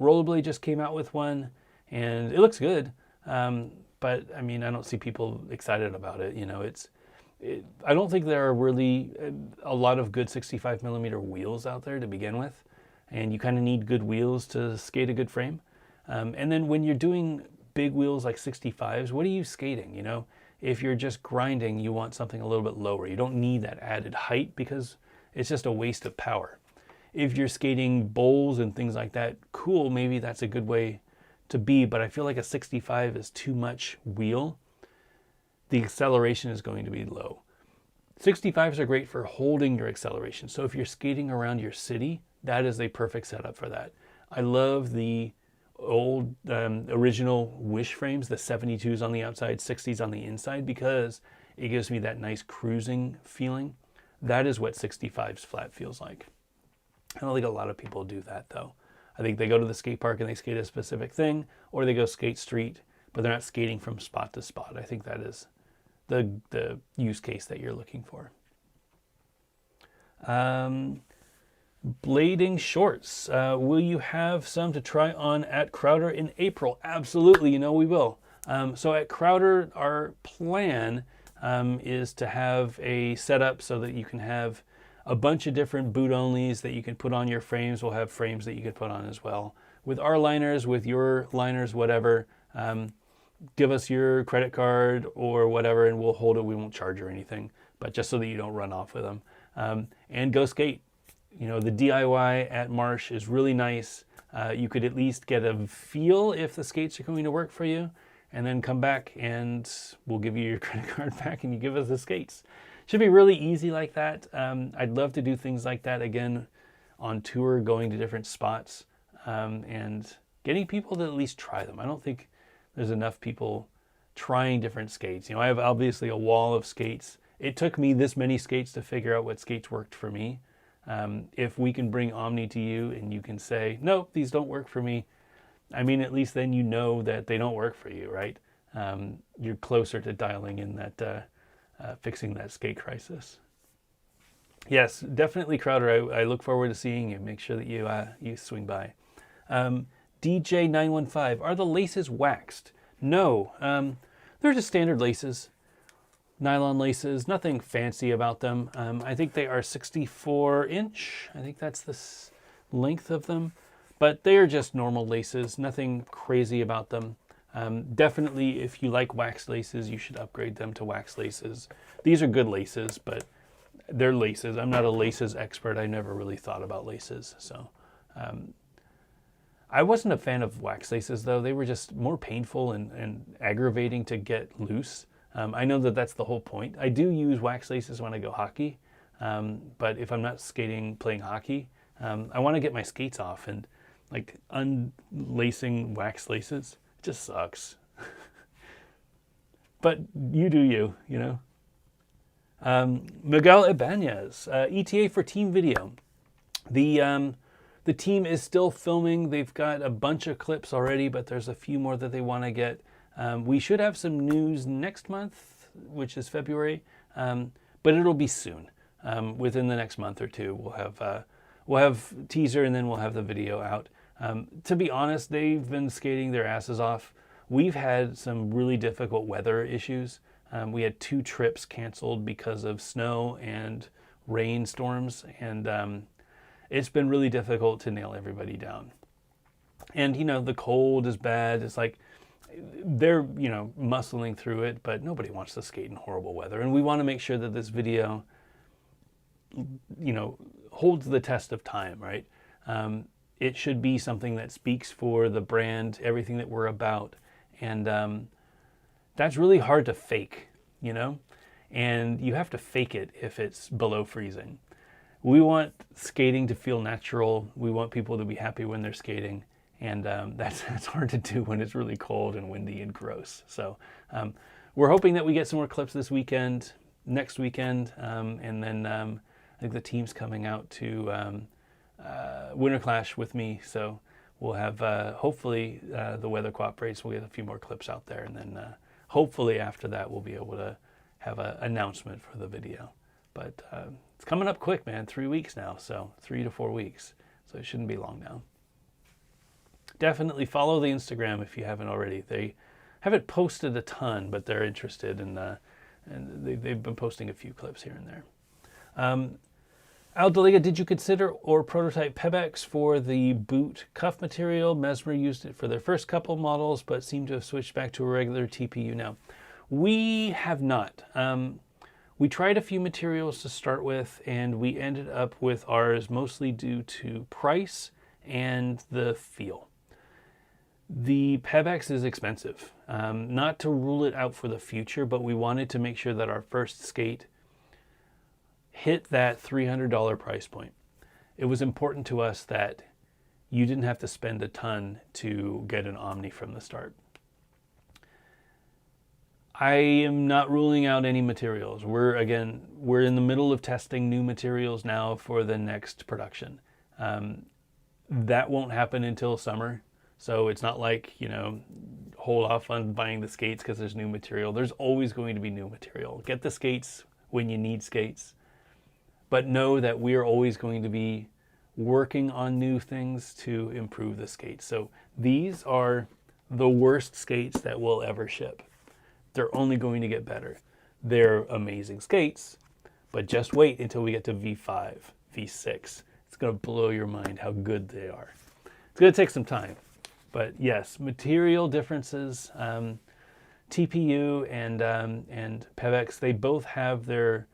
Rollerblade just came out with one, and it looks good. But I mean, I don't see people excited about it. I don't think there are really a lot of good 65 millimeter wheels out there to begin with, and you kind of need good wheels to skate a good frame. And then when you're doing big wheels like 65s, what are you skating? If you're just grinding, you want something a little bit lower. You don't need that added height because it's just a waste of power. If you're skating bowls and things like that, cool, maybe that's a good way to be, but I feel like a 65 is too much wheel. The acceleration is going to be low. 65s are great for holding your acceleration. So if you're skating around your city, that is a perfect setup for that. I love the old original Wish frames, the 72s on the outside, 60s on the inside, because it gives me that nice cruising feeling. That is what 65s flat feels like. I don't think a lot of people do that though. I think they go to the skate park and they skate a specific thing, or they go skate street, but they're not skating from spot to spot. I think that is the use case that you're looking for. Blading shorts. Will you have some to try on at Crowder in April? Absolutely, you know we will. So at Crowder, our plan is to have a setup so that you can have a bunch of different boot onlys that you can put on your frames. We'll have frames that you can put on as well. With our liners, with your liners, whatever, give us your credit card or whatever and we'll hold it. We won't charge you anything, but just so that you don't run off with them. And go skate. You know, the DIY at Marsh is really nice. You could at least get a feel if the skates are going to work for you, and then come back and we'll give you your credit card back and you give us the skates. Should be really easy like that. I'd love to do things like that again on tour, going to different spots and getting people to at least try them. I don't think there's enough people trying different skates. You know, I have obviously a wall of skates. It took me this many skates to figure out what skates worked for me. If we can bring Omni to you and you can say, nope, these don't work for me, I mean, at least then you know that they don't work for you, right? You're closer to dialing in that, fixing that skate crisis. Yes, definitely, Crowder. I look forward to seeing you. Make sure that you swing by. DJ915, are the laces waxed? No, they're just standard laces. Nylon laces, nothing fancy about them. I think they are 64 inch. I think that's the length of them, but they are just normal laces, nothing crazy about them. Definitely, if you like wax laces, you should upgrade them to wax laces. These are good laces, but they're laces. I'm not a laces expert. I never really thought about laces. So I wasn't a fan of wax laces, though. They were just more painful and aggravating to get loose. I know that that's the whole point. I do use wax laces when I go hockey, but if I'm not skating, playing hockey, I want to get my skates off, and like unlacing wax laces just sucks. But you do you, you know. Miguel Ibanez, ETA for team video. The team is still filming. They've got a bunch of clips already, but there's a few more that they want to get. We should have some news next month, which is February, but it'll be soon. Within the next month or two, we'll have teaser and then we'll have the video out. To be honest, they've been skating their asses off. We've had some really difficult weather issues. We had 2 trips canceled because of snow and rainstorms, and it's been really difficult to nail everybody down. And, you know, the cold is bad. It's like, they're, you know, muscling through it, but nobody wants to skate in horrible weather. And we want to make sure that this video, you know, holds the test of time, right? It should be something that speaks for the brand, everything that we're about. And that's really hard to fake, you know? And you have to fake it if it's below freezing. We want skating to feel natural. We want people to be happy when they're skating. And that's hard to do when it's really cold and windy and gross. So we're hoping that we get some more clips this weekend, next weekend, and then I think the team's coming out to Winter Clash with me. So we'll have, hopefully, the weather cooperates. We'll get a few more clips out there. And then hopefully after that, we'll be able to have an announcement for the video. But it's coming up quick, man. 3 weeks now. So 3 to 4 weeks. So it shouldn't be long now. Definitely follow the Instagram if you haven't already. They haven't posted a ton, but they're interested, and they've been posting a few clips here and there. Al Delega, did you consider or prototype Pebex for the boot cuff material? Mesmer used it for their first couple models, but seem to have switched back to a regular TPU now. We have not. We tried a few materials to start with, and we ended up with ours mostly due to price and the feel. The Pebex is expensive. Not to rule it out for the future, but we wanted to make sure that our first skate hit that $300 price point. It was important to us that you didn't have to spend a ton to get an Omni from the start. I am not ruling out any materials. We're in the middle of testing new materials now for the next production. That won't happen until summer. So it's not like, you know, hold off on buying the skates because there's new material. There's always going to be new material. Get the skates when you need skates. But know that we are always going to be working on new things to improve the skates. So these are the worst skates that will ever ship. They're only going to get better. They're amazing skates, but just wait until we get to V5, V6. It's going to blow your mind how good they are. It's going to take some time, but yes, material differences, TPU and PEVX, they both have their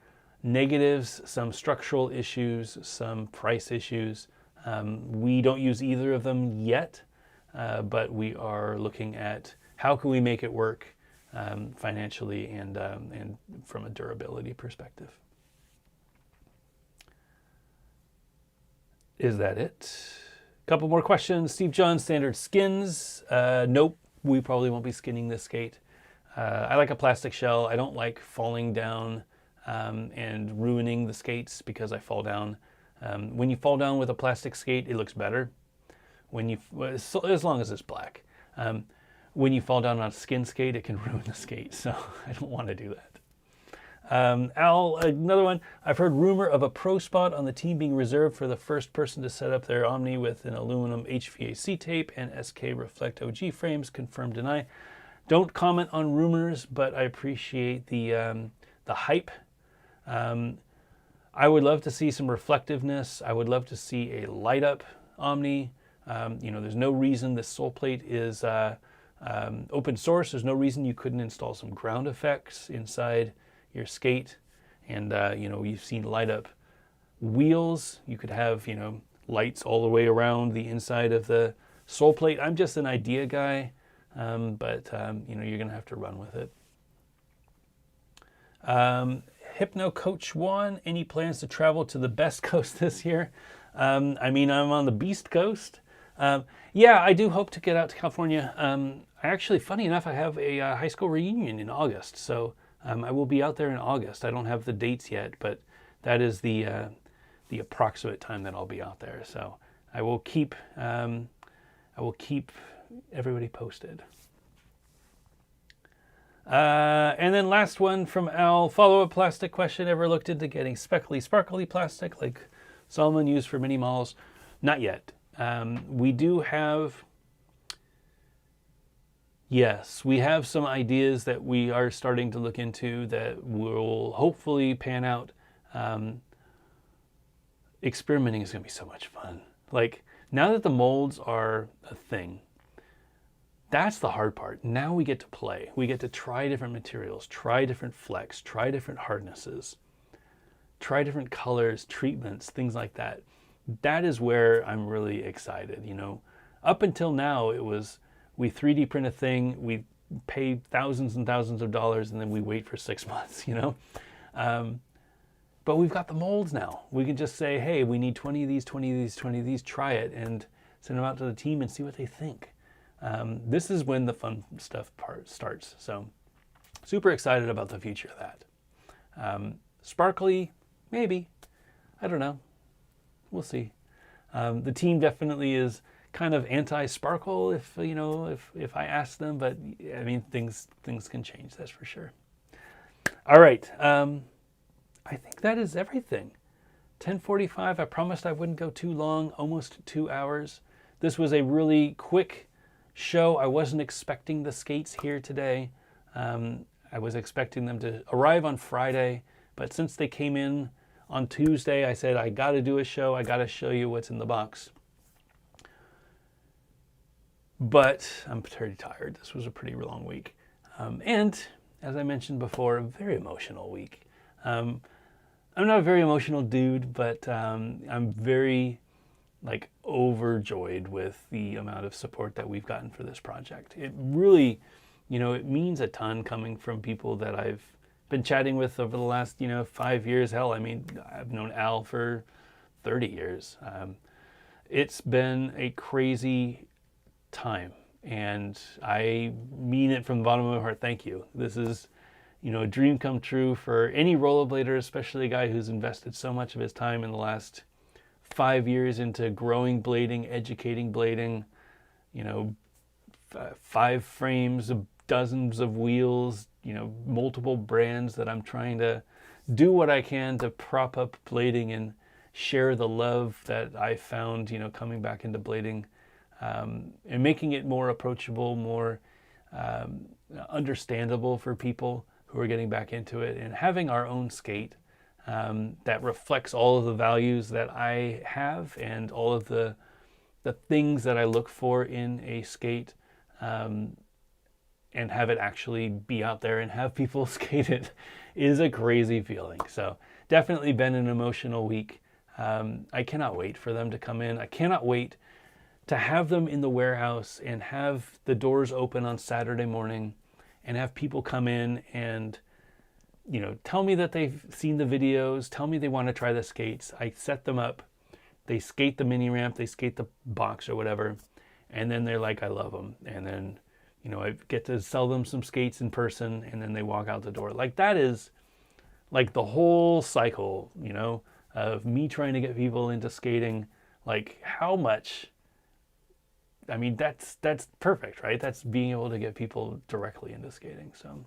negatives, some structural issues, some price issues. We don't use either of them yet, but we are looking at how can we make it work financially and from a durability perspective. Is that it? Couple more questions. Steve John, standard skins. Nope, we probably won't be skinning this skate. I like a plastic shell. I don't like falling down and ruining the skates because I fall down. When you fall down with a plastic skate, it looks better. As long as it's black. When you fall down on a skin skate, it can ruin the skate. So I don't want to do that. Al, another one. I've heard rumor of a pro spot on the team being reserved for the first person to set up their Omni with an aluminum HVAC tape and SK Reflect OG frames. Confirm, deny. Don't comment on rumors, but I appreciate the hype. I would love to see some reflectiveness. I would love to see a light up Omni. There's no reason this sole plate is open source. There's no reason you couldn't install some ground effects inside your skate. And, you've seen light up wheels. You could have, lights all the way around the inside of the sole plate. I'm just an idea guy, but you're going to have to run with it. Hypno Coach One, any plans to travel to the best coast this year? I'm on the Beast Coast. Yeah, I do hope to get out to California. I actually, funny enough, I have a high school reunion in August, so I will be out there in August. I don't have the dates yet, but that is the approximate time that I'll be out there. So I will keep everybody posted. And then last one from Al, follow-up plastic question. Ever looked into getting speckly, sparkly plastic like Salomon used for mini malls? Not yet. We do have, yes, we have some ideas that we are starting to look into that will hopefully pan out. Experimenting is going to be so much fun. Like, now that the molds are a thing, that's the hard part. Now we get to play. We get to try different materials, try different flex, try different hardnesses, try different colors, treatments, things like that. That is where I'm really excited. Up until now, it was we 3D print a thing, we pay thousands and thousands of dollars, and then we wait for 6 months, But we've got the molds now. We can just say, hey, we need 20 of these, 20 of these, 20 of these, try it, and send them out to the team and see what they think. This is when the fun stuff part starts. So super excited about the future of that. Sparkly, maybe. I don't know. We'll see. The team definitely is kind of anti-sparkle if I ask them, but things can change, that's for sure. All right. I think that is everything. 10:45. I promised I wouldn't go too long, almost 2 hours. This was a really quick show. I wasn't expecting the skates here today. I was expecting them to arrive on Friday, but since they came in on Tuesday, I said, I got to do a show. I got to show you what's in the box. But I'm pretty tired. This was a pretty long week. And as I mentioned before, a very emotional week. I'm not a very emotional dude, but I'm very overjoyed with the amount of support that we've gotten for this project. It really, it means a ton coming from people that I've been chatting with over the last, 5 years. Hell, I've known Al for 30 years. It's been a crazy time, and I mean it from the bottom of my heart. Thank you. This is, a dream come true for any rollerblader, especially a guy who's invested so much of his time in the last 5 years into growing blading, educating blading, 5 frames, dozens of wheels, multiple brands that I'm trying to do what I can to prop up blading share the love that I found, coming back into blading, and making it more approachable, more understandable for people who are getting back into it, and having our own skate that reflects all of the values that I have and all of the things that I look for in a skate, and have it actually be out there and have people skate it is a crazy feeling. So definitely been an emotional week. I cannot wait for them to come in. I cannot wait to have them in the warehouse and have the doors open on Saturday morning and have people come in and, tell me that they've seen the videos, tell me they want to try the skates. I set them up. They skate the mini ramp, they skate the box or whatever, and then they're like, I love them. And then, I get to sell them some skates in person, and then they walk out the door. Like, that is like the whole cycle, of me trying to get people into skating. Like, how much, I mean, that's perfect, right? That's being able to get people directly into skating. So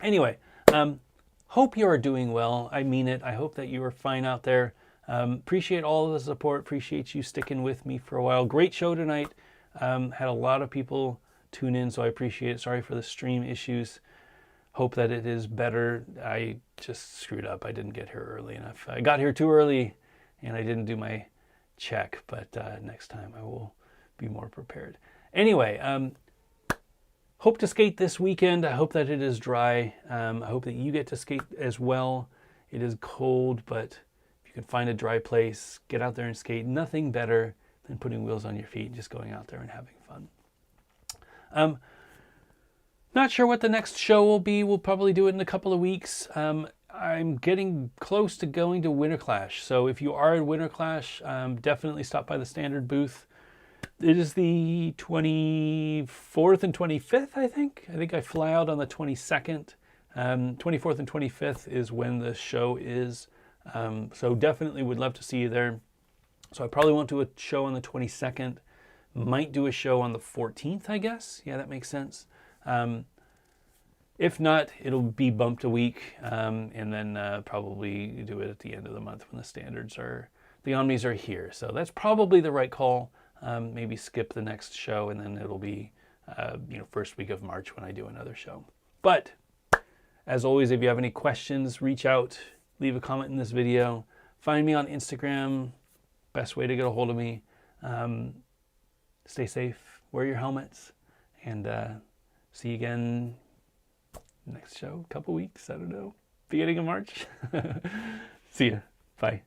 anyway, hope you are doing well. I mean it. I hope that you are fine out there. Appreciate all of the support. Appreciate you sticking with me for a while. Great show tonight. Had a lot of people tune in, so I appreciate it. Sorry for the stream issues. Hope that it is better. I just screwed up. I didn't get here early enough. I got here too early, and I didn't do my check, but next time I will be more prepared. Anyway, hope to skate this weekend. I hope that it is dry. I hope that you get to skate as well. It is cold, but if you can find a dry place, get out there and skate. Nothing better than putting wheels on your feet and just going out there and having fun. Not sure what the next show will be. We'll probably do it in a couple of weeks. I'm getting close to going to Winter Clash. So if you are at Winter Clash, definitely stop by the standard booth. It is the 24th and 25th, I think. I think I fly out on the 22nd. 24th and 25th is when the show is. So definitely would love to see you there. So I probably won't do a show on the 22nd. Might do a show on the 14th, I guess. Yeah, that makes sense. If not, it'll be bumped a week, and then probably do it at the end of the month when the Omnis are here. So that's probably the right call. Maybe skip the next show, and then it'll be, first week of March when I do another show. But as always, if you have any questions, reach out, leave a comment in this video. Find me on Instagram. Best way to get a hold of me. Stay safe, wear your helmets, and see you again next show, couple weeks, I don't know, beginning of March. See ya. Bye.